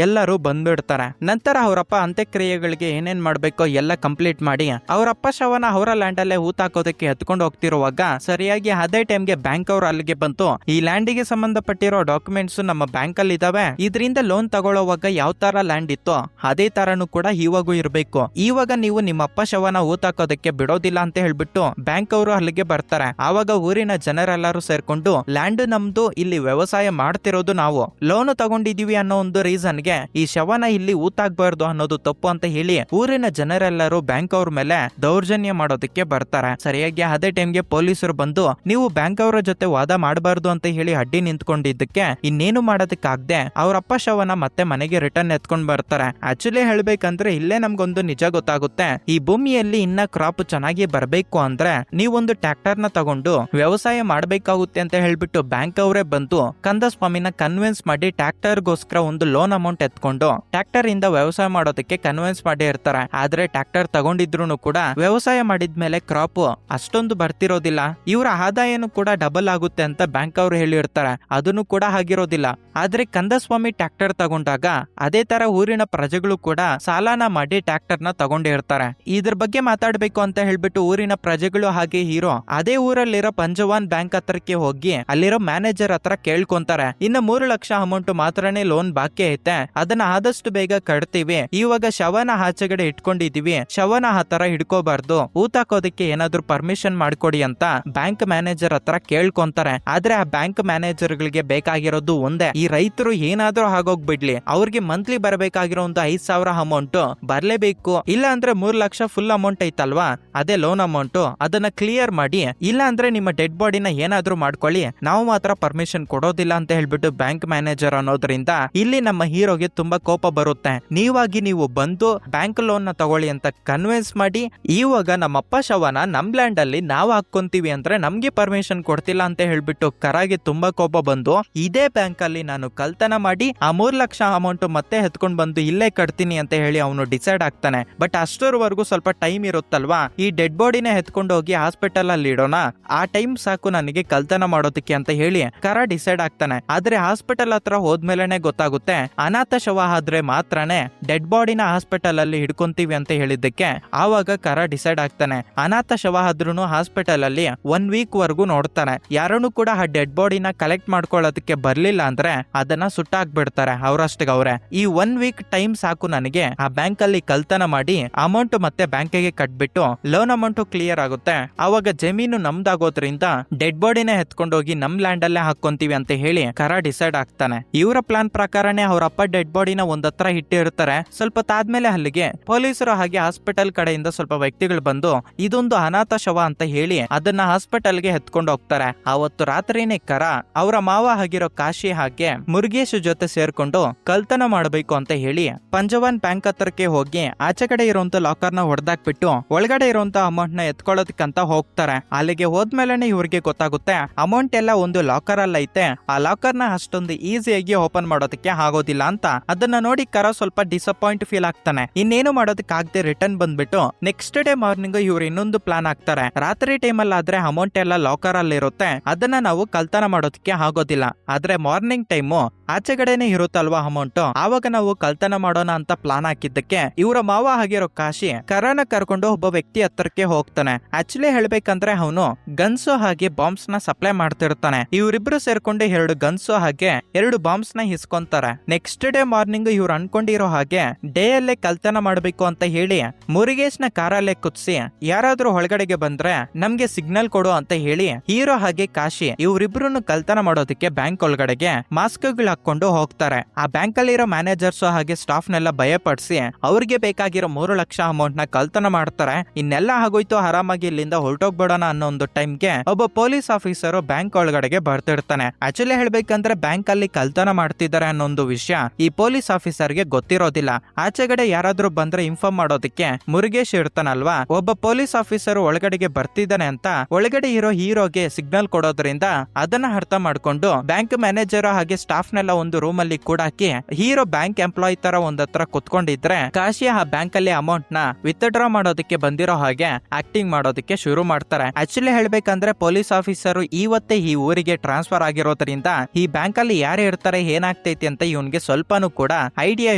ಎಲ್ಲರೂ ಬಂದ್ಬಿಡ್ತಾರೆ. ನಂತರ ಅವರಪ್ಪ ಅಂತ್ಯಕ್ರಿಯೆಗಳಿಗೆ ಏನೇನ್ ಮಾಡ್ಬೇಕೋ ಎಲ್ಲ ಕಂಪ್ಲೀಟ್ ಮಾಡಿ ಅವರಪ್ಪ ಶವನ ಅವರ ಲ್ಯಾಂಡ್ ಅಲ್ಲೇ ಊತಾಕೋದಕ್ಕೆ ಎತ್ಕೊಂಡು ಹೋಗ್ತಿರುವಾಗ ಸರಿಯಾಗಿ ಅದೇ ಟೈಮ್ಗೆ ಬ್ಯಾಂಕ್ ಅವ್ರು ಅಲ್ಲಿಗೆ ಬಂತು. ಈ ಲ್ಯಾಂಡಿಗೆ ಸಂಬಂಧಪಟ್ಟಿರೋ ಡಾಕ್ಯುಮೆಂಟ್ಸ್ ನಮ್ಮ ಬ್ಯಾಂಕ್ ಅಲ್ಲಿ ಇದಾವೆ, ಇದರಿಂದ ಲೋನ್ ತಗೊಳ್ಳೋವಾಗ ಯಾವ ತರ ಲ್ಯಾಂಡ್ ಇತ್ತು ಅದೇ ತರನು ಕೂಡ ಇವಾಗೂ ಇರ್ಬೇಕು, ಇವಾಗ ನೀವು ನಿಮ್ಮ ಅಪ್ಪ ಶವನ ಊತಾಕೋದಕ್ಕೆ ಬಿಡೋದಿಲ್ಲ ಅಂತ ಹೇಳ್ಬಿಟ್ಟು ಬ್ಯಾಂಕ್ ಅವರು ಅಲ್ಲಿಗೆ ಬರ್ತಾರೆ. ಆವಾಗ ಊರಿನ ಜನರೆಲ್ಲರೂ ಸೇರ್ಕೊಂಡು, ಲ್ಯಾಂಡ್ ನಮ್ದು, ಇಲ್ಲಿ ವ್ಯವಸಾಯ ಮಾಡ್ತಿರೋದು ನಾವು, ಲೋನ್ ತಗೊಂಡಿದೀವಿ ಅನ್ನೋ ಒಂದು ರೀಸನ್ಗೆ ಈ ಶವನ ಇಲ್ಲಿ ಊತಾಗ್ಬಾರ್ದು ಅನ್ನೋದು ತಪ್ಪು ಅಂತ ಹೇಳಿ ಊರಿನ ಜನರೆಲ್ಲರೂ ಬ್ಯಾಂಕ್ ಅವ್ರ ಮೇಲೆ ದೌರ್ಜನ್ಯ ಮಾಡೋದಕ್ಕೆ ಬರ್ತಾರೆ. ಸರಿಯಾಗಿ ಅದೇ ಟೈಮ್ಗೆ ಪೊಲೀಸರು ಬಂದು, ನೀವು ಬ್ಯಾಂಕ್ ಅವರ ಜೊತೆ ವಾದ ಮಾಡಬಾರ್ದು ಅಂತ ಹೇಳಿ ಅಡ್ಡಿ ನಿಂತ್ಕೊಂಡಿದ್ದಕ್ಕೆ ಇನ್ನೇನು ಮಾಡೋದಕ್ಕಾಗದೆ ಅವರಪ್ಪ ಶವನ ಮತ್ತೆ ಮನೆಗೆ ರಿಟರ್ನ್ ಎತ್ಕೊಂಡ್ ಬರ್ತಾರೆ. ಆಕ್ಚುಲಿ ಹೇಳ್ಬೇಕಂದ್ರೆ ಇಲ್ಲೇ ನಮ್ಗೊಂದು ನಿಜ ಗೊತ್ತಾಗುತ್ತೆ, ಈ ಭೂಮಿಯಲ್ಲಿ ಇನ್ನ ಕ್ರಾಪ್ ಚೆನ್ನಾಗಿ ಬರ್ಬೇಕು ಅಂದ್ರೆ ನೀವೊಂದು ಟ್ರ್ಯಾಕ್ಟರ್ ನ ತಗೊಂಡು ವ್ಯವಸಾಯ ಮಾಡ್ಬೇಕಾಗುತ್ತೆ ಅಂತ ಹೇಳ್ಬಿಟ್ಟು ಬ್ಯಾಂಕ್ ಅವರೇ ಬಂದು ಕಂದಸ್ವಾಮಿನ ಕನ್ವಿನ್ಸ್ ಮಾಡಿ ಟ್ರ್ಯಾಕ್ಟರ್ಗೋಸ್ಕರ ಒಂದು ಲೋನ್ ಅಮೌಂಟ್ ಎತ್ಕೊಂಡು ಟ್ರ್ಯಾಕ್ಟರ್ ಇಂದ ವ್ಯವಸಾಯ ಮಾಡೋದಕ್ಕೆ ಕನ್ವಿನ್ಸ್ ಮಾಡಿ ಇರ್ತಾರೆ. ಆದ್ರೆ ಟ್ರ್ಯಾಕ್ಟರ್ ತಗೊಂಡಿದ್ರು ಕೂಡ ವ್ಯವಸಾಯ ಮಾಡಿದ್ಮೇಲೆ ಕ್ರಾಪ್ ಅಷ್ಟೊಂದು ಬರ್ತಿರೋದಿಲ್ಲ, ಇವರ ಆದಾಯನು ಕೂಡ ಡಬಲ್ ಆಗುತ್ತೆ ಅಂತ ಬ್ಯಾಂಕ್ ಅವರು ಹೇಳಿರ್ತಾರೆ. ಅದನ್ನು ಕೂಡ ಆಗಿರೋದಿಲ್ಲ. ಆದ್ರೆ ಕಂದಸ್ವಾಮಿ ಟ್ರ್ಯಾಕ್ಟರ್ ತಗೊಂಡಾಗ ಅದೇ ತರ ಊರಿನ ಪ್ರಜೆಗಳು ಕೂಡ ಸಾಲನ ಮಾಡಿ ಟ್ರ್ಯಾಕ್ಟರ್ ನ ತಗೊಂಡಿರ್ತಾರೆ. ಇದ್ರ ಬಗ್ಗೆ ಮಾತಾಡ್ಬೇಕು ಅಂತ ಹೇಳ್ಬಿಟ್ಟು ಊರಿನ ಪ್ರಜೆಗಳು ಹಾಗೆ ಹೀರೋ ಅದೇ ಊರಲ್ಲಿರೋ ಪಂಜವಾನ್ ಬ್ಯಾಂಕ್ ಹತ್ರಕ್ಕೆ ಹೋಗಿ ಅಲ್ಲಿರೋ ಮ್ಯಾನೇಜರ್ ಹತ್ರ ಕೇಳ್ಕೊಂತಾರೆ, ಇನ್ನ 3 ಲಕ್ಷ ಅಮೌಂಟ್ ಮಾತ್ರನೇ ಲೋನ್ ಬಾಕಿ ಐತೆ, ಅದನ್ನ ಆದಷ್ಟು ಬೇಗ ಕಟ್ತೀವಿ, ಇವಾಗ ಶವನ ಆಚೆಗಡೆ ಇಟ್ಕೊಂಡಿದೀವಿ, ಶವನ ಆ ತರ ಹಿಡ್ಕೋಬಾರ್ದು, ಊತಾಕೋದಕ್ಕೆ ಏನಾದ್ರು ಪರ್ಮಿಷನ್ ಮಾಡ್ಕೊಡಿ ಅಂತ ಬ್ಯಾಂಕ್ ಮ್ಯಾನೇಜರ್ ಹತ್ರ ಕೇಳ್ಕೊಂತಾರೆ. ಆದ್ರೆ ಆ ಬ್ಯಾಂಕ್ ಮ್ಯಾನೇಜರ್ ಗಳಿಗೆ ಬೇಕಾಗಿರೋದು ಒಂದೇ, ಈ ರೈತರು ಏನಾದ್ರೂ ಆಗೋಗ್ಬಿಡ್ಲಿ, ಅವ್ರಿಗೆ ಮಂತ್ಲಿ ಬರ್ಬೇಕಾಗಿರೋ ಒಂದು 5,000 ಅಮೌಂಟ್ ಬರ್ಲೇಬೇಕು, ಇಲ್ಲ ಅಂದ್ರೆ 3 ಲಕ್ಷ ಫುಲ್ ಅಮೌಂಟ್ ಐತಲ್ವಾ ಅದೇ ಲೋನ್ ಅಮೌಂಟ್, ಅದನ್ನ ಕ್ಲಿಯರ್ ಮಾಡಿ, ಇಲ್ಲ ಅಂದ್ರೆ ನಿಮ್ಮ ಡೆಡ್ ಬಾಡಿನ ಏನಾದ್ರೂ ಮಾಡ್ಕೊಳ್ಳಿ, ನಾವು ಮಾತ್ರ ಪರ್ಮಿಷನ್ ಕೊಡೋದಿಲ್ಲ ಅಂತ ಹೇಳ್ಬಿಟ್ಟು ಬ್ಯಾಂಕ್ ಮ್ಯಾನೇಜರ್ ಅನ್ನೋದ್ರಿಂದ ಇಲ್ಲಿ ನಮ್ಮ ಹೀರೋಗೆ ತುಂಬಾ ಕೋಪ ಬರುತ್ತೆ. ನೀವು ಬಂದು ಬ್ಯಾಂಕ್ ಲೋನ್ ನ ತಗೊಳ್ಳಿ ಅಂತ ಕನ್ವಿನ್ಸ್ ಮಾಡಿ ಇವಾಗ ನಮ್ಮಪ್ಪ ಶವನ ನಮ್ ಲ್ಯಾಂಡ್ ಅಲ್ಲಿ ನಾವು ಹಾಕೊಂತೀವಿ ಅಂದ್ರೆ ನಮ್ಗೆ ಪರ್ಮಿಷನ್ ಕೊಡ್ತಿಲ್ಲ ಅಂತ ಹೇಳ್ಬಿಟ್ಟು ಕರಾಗೆ ತುಂಬಾ ಕೋಪ ಬಂದು, ಇದೇ ಬ್ಯಾಂಕ್ ಅಲ್ಲಿ ನಾನು ಕಳ್ತನ ಮಾಡಿ ಆ 3 ಲಕ್ಷ ಅಮೌಂಟ್ ಮತ್ತೆ ಎತ್ಕೊಂಡ್ ಬಂದು ಇಲ್ಲೇ ಕಟ್ತೀನಿ ಅಂತ ಹೇಳಿ ಅವನು ಡಿಸೈಡ್ ಆಗ್ತಾನೆ. ಬಟ್ ಅಷ್ಟರವರೆಗೂ ಸ್ವಲ್ಪ ಟೈಮ್ ಇರುತ್ತಲ್ವಾ, ಈ ಡೆಡ್ ಬಾಡಿನ ಎತ್ಕೊಂಡು ಹೋಗಿ ಹಾಸ್ಪಿಟಲ್ ಅಲ್ಲಿ ಇಡೋಣ, ಆ ಟೈಮ್ ಸಾಕು ನನಗೆ ಕಳ್ತನ ಮಾಡೋದಕ್ಕೆ ಅಂತ ಹೇಳಿ ಕರ ಡಿಸೈಡ್ ಆಗ್ತಾನೆ. ಆದ್ರೆ ಹಾಸ್ಪಿಟಲ್ ಹತ್ರ ಹೋದ್ಮೇಲೆನೆ ಗೊತ್ತಾಗುತ್ತೆ, ಅನಾಥ ಶವ ಆದ್ರೆ ಮಾತ್ರನೇ ಡೆಡ್ ಬಾಡಿನ ಹಾಸ್ಪಿಟಲ್ ಅಲ್ಲಿ ಹಿಡ್ಕೊಂತೀವಿ ಅಂತ ಹೇಳಿದ್ದಕ್ಕೆ ಆವಾಗ ಕರ ಡಿಸೈಡ್ ಆಗ್ತಾನೆ. ಅನಾಥ ಶವ ಆದ್ರೂ ಹಾಸ್ಪಿಟಲ್ ಅಲ್ಲಿ 1 ವೀಕ್ ವರ್ಗು ನೋಡ್ತಾರೆ, ಯಾರನ್ನು ಕೂಡ ಆ ಡೆಡ್ ಬಾಡಿನ ಕಲೆಕ್ಟ್ ಮಾಡ್ಕೊಳ್ಳೋದಕ್ಕೆ ಬರ್ಲಿಲ್ಲ ಅಂದ್ರೆ ಅದನ್ನ ಸುಟ್ಟಾಕ್ಬಿಡ್ತಾರೆ ಅವರಷ್ಟಿಗೆ ಅವ್ರೆ. ಈ 1 ವೀಕ್ ಟೈಮ್ ಸಾಕು ನನಗೆ ಆ ಬ್ಯಾಂಕ್ ಅಲ್ಲಿ ಕಳ್ತನ ಮಾಡಿ ಅಮೌಂಟ್ ಮತ್ತೆ ಬ್ಯಾಂಕಿಗೆ ಕಟ್ಬಿಟ್ಟು ಲೋನ್ ಅಮೌಂಟ್ ಕ್ಲಿಯರ್ ಆಗುತ್ತೆ. ಅವಾಗ ಜಮೀನು ನಮ್ದಾಗೋದ್ರಿಂದ ಡೆಡ್ ಬಾಡಿನೇ ಎತ್ಕೊಂಡೋಗಿ ನಮ್ ಲ್ಯಾಂಡ್ ಅಲ್ಲೇ ಹಾಕೊಂತೀವಿ ಅಂತ ಹೇಳಿ ಕರ ಡಿಸೈಡ್ ಆಗ್ತಾನೆ. ಇವರ ಪ್ಲಾನ್ ಪ್ರಕಾರನೇ ಅವರಪ್ಪ ಡೆಡ್ ಬಾಡಿನ ಒಂದತ್ರ ಇಟ್ಟಿರ್ತಾರೆ. ಸ್ವಲ್ಪ ತಾದ್ಮೇಲೆ ಅಲ್ಲಿಗೆ ಪೊಲೀಸರು ಹಾಗೆ ಹಾಸ್ಪಿಟಲ್ ಕಡೆಯಿಂದ ಸ್ವಲ್ಪ ವ್ಯಕ್ತಿಗಳು ಬಂದು ಇದೊಂದು ಅನಾಥ ಶವ ಅಂತ ಹೇಳಿ ಅದನ್ನ ಹಾಸ್ಪಿಟಲ್ಗೆ ಎತ್ಕೊಂಡು ಹೋಗ್ತಾರೆ. ಅವತ್ತು ರಾತ್ರಿನೇ ಕರ ಅವರ ಮಾವ ಆಗಿರೋ ಕಾಶಿ ಹಾಗೆ ಮುರುಗೇಶ್ ಜೊತೆ ಸೇರ್ಕೊಂಡು ಕಳ್ತನ ಮಾಡಬೇಕು ಅಂತ ಹೇಳಿ ಪಂಜವಾನ್ ಬ್ಯಾಂಕ್ ಹತ್ರಕ್ಕೆ ಹೋಗಿ ಆಚೆ ಕಡೆ ಇರುವಂತ ಲಾಕರ್ ನ ಹೊಡೆದಾಕ್ಬಿಟ್ಟು ಒಳಗಡೆ ಇರುವಂತ ಅಮೌಂಟ್ ನ ಎತ್ಕೊಳ್ಳೋದಕ್ಕಂತ ಹೋಗ್ತಾರೆ. ಅಲ್ಲಿಗೆ ಹೋದ್ಮೇಲೆ ಇವ್ರಿಗೆ ಗೊತ್ತಾಗುತ್ತೆ ಅಮೌಂಟ್ ಎಲ್ಲ ಒಂದು ಲಾಕರ್ ಅಲ್ಲ ಐತೆ, ಆ ಲಾಕರ್ ನ ಅಷ್ಟೊಂದು ಈಸಿಯಾಗಿ ಓಪನ್ ಮಾಡೋದಕ್ಕೆ ಆಗೋದಿಲ್ಲ ಅಂತ. ಅದನ್ನ ನೋಡಿ ಕರ ಸ್ವಲ್ಪ ಡಿಸಪಾಯಿಂಟ್ ಫೀಲ್ ಆಗ್ತಾನೆ. ಇನ್ನೇನು ಮಾಡೋದಕ್ಕಾಗದೆ ರಿಟರ್ನ್ ಬಂದ್ಬಿಟ್ಟು ನೆಕ್ಸ್ಟ್ ಡೇ ಮಾರ್ನಿಂಗ್ ಇವ್ರು ಇನ್ನೊಂದು ಪ್ಲಾನ್ ಆಗ್ತಾರೆ. ರಾತ್ರಿ ಟೈಮ್ ಅಲ್ಲಿ ಆದ್ರೆ ಅಮೌಂಟ್ ಎಲ್ಲ ಲಾಕರ್ ಅಲ್ಲಿ ಇರುತ್ತೆ, ಅದನ್ನ ನಾವು ಕಳ್ತನ ಮಾಡೋದಕ್ಕೆ ಆಗೋದಿಲ್ಲ. ಆದ್ರೆ ಮಾರ್ನಿಂಗ್ ಟೈಮು ಆಚೆಗಡೆನೆ ಇರುತ್ತಲ್ವಾ ಅಮೌಂಟ್, ಆವಾಗ ನಾವು ಕಳ್ತನ ಮಾಡೋಣ ಅಂತ ಪ್ಲಾನ್ ಹಾಕಿದ್ದಕ್ಕೆ ಇವರ ಮಾವ ಆಗಿರೋ ಕಾಶಿ ಕರನ ಕರ್ಕೊಂಡು ಒಬ್ಬ ವ್ಯಕ್ತಿ ಹತ್ರಕ್ಕೆ ಹೋಗ್ತಾನೆ. ಆಕ್ಚುಲಿ ಹೇಳ್ಬೇಕಂದ್ರೆ ಅವನು ಗನ್ಸು ಹಾಗೆ ಬಾಂಬ್ಸ್ ನ ಸಪ್ಲೈ ಮಾಡ್ತಿರ್ತಾನೆ. ಇವರಿಬ್ರು ಸೇರ್ಕೊಂಡು 2 ಗನ್ಸು ಹಾಗೆ 2 ಬಾಂಬ್ಸ್ ನ ಹಿಸ್ಕೊಂತಾರೆ. ನೆಕ್ಸ್ಟ್ ಡೇ ಮಾರ್ನಿಂಗ್ ಇವ್ರು ಅನ್ಕೊಂಡಿರೋ ಹಾಗೆ ಡೇ ಅಲ್ಲೇ ಕಳ್ತನ ಮಾಡ್ಬೇಕು ಅಂತ ಹೇಳಿ ಮುರುಗೇಶ್ ನ ಕಾರಲ್ಲೇ ಕುತ್ಸಿ ಯಾರಾದ್ರೂ ಒಳಗಡೆಗೆ ಬಂದ್ರೆ ನಮ್ಗೆ ಸಿಗ್ನಲ್ ಕೊಡು ಅಂತ ಹೇಳಿ ಹೀರೋ ಹಾಗೆ ಕಾಶಿ ಇವರಿಬ್ರು ಕಳ್ತನ ಮಾಡೋದಕ್ಕೆ ಬ್ಯಾಂಕ್ ಒಳಗಡೆಗೆ ಮಾಸ್ಕ್ ಗಳು ಹಾಕೊಂಡು ಹೋಗ್ತಾರೆ. ಆ ಬ್ಯಾಂಕ್ ಅಲ್ಲಿರೋ ಮ್ಯಾನೇಜರ್ಸ್ ಹಾಗೆ ಸ್ಟಾಫ್ ನೆಲ್ಲ ಭಯಪಡಿಸಿ ಅವ್ರಿಗೆ ಬೇಕಾಗಿರೋ 3 ಲಕ್ಷ ಅಮೌಂಟ್ ನ ಕಳ್ತನ ಮಾಡ್ತಾರೆ. ಇನ್ನೆಲ್ಲ ಆಗೋಯ್ತು, ಆರಾಮಾಗಿ ಇಲ್ಲಿಂದ ಹೊರಟೋಗ್ಬಿಡೋಣ ಅನ್ನೋ ಒಂದು ಟೈಮ್ಗೆ ಒಬ್ಬ ಪೊಲೀಸ್ ಆಫೀಸರ್ ಬ್ಯಾಂಕ್ ಒಳಗಡೆಗೆ ಬರ್ತಿರ್ತಾನೆ. ಆಕ್ಚುಲಿ ಹೇಳ್ಬೇಕಂದ್ರೆ ಬ್ಯಾಂಕ್ ಅಲ್ಲಿ ಕಳ್ತನ ಮಾಡ್ತಿದ್ದಾರೆ ಅನ್ನೋ ಒಂದು ವಿಷಯ ಈ ಪೊಲೀಸ್ ಆಫೀಸರ್ಗೆ ಗೊತ್ತಿರೋದಿಲ್ಲ. ಆಚೆಗಡೆ ಯಾರಾದ್ರೂ ಬಂದ್ರೆ ಇನ್ಫಾರ್ಮ್ ಮಾಡೋದಕ್ಕೆ ಮುರುಗೇಶ್ ಇರ್ತಾನಲ್ವಾ, ಒಬ್ಬ ಪೊಲೀಸ್ ಆಫೀಸರ್ ಒಳಗಡೆಗೆ ಬರ್ತಿದ್ದಾನೆ ಅಂತ ಒಳಗಡೆ ಇರೋ ಹೀರೋಗೆ ಸಿಗ್ನಲ್ ಕೊಡೋದ್ರಿಂದ ಅದನ್ನ ಅರ್ಥ ಮಾಡ್ಕೊಂಡು ಬ್ಯಾಂಕ್ ಮ್ಯಾನೇಜರ್ ಹಾಗೆ ಸ್ಟಾಫ್ ನೆಲ್ಲ ಒಂದು ರೂಮ್ ಅಲ್ಲಿ ಕೂಡಾಕಿ ಹೀರೋ ಬ್ಯಾಂಕ್ ಎಂಪ್ಲಾಯ್ ತರ ಒಂದತ್ರ ಕುತ್ಕೊಂಡಿದ್ರೆ ಕಾಶಿ ಆ ಬ್ಯಾಂಕ್ ಅಲ್ಲಿ ಅಮೌಂಟ್ ನ ವಿತ್ಡ್ರಾ ಮಾಡೋದಕ್ಕೆ ಬಂದಿರೋ ಹಾಗೆ ಆಕ್ಟಿಂಗ್ ಮಾಡೋದಕ್ಕೆ ಶುರು ಮಾಡ್ತಾರೆ. ಆಕ್ಚುಲಿ ಹೇಳ್ಬೇಕಂದ್ರೆ ಪೊಲೀಸ್ ಆಫೀಸರ್ ಇವತ್ತೇ ಈ ಊರಿಗೆ ಟ್ರಾನ್ಸ್ಫರ್ ಆಗಿರೋದ್ರಿಂದ ಈ ಬ್ಯಾಂಕ್ ಅಲ್ಲಿ ಯಾರು ಇರ್ತಾರೆ ಏನಾಗ್ತೈತಿ ಅಂತ ಇವನ್ಗೆ ಸ್ವಲ್ಪನೂ ಕೂಡ ಐಡಿಯಾ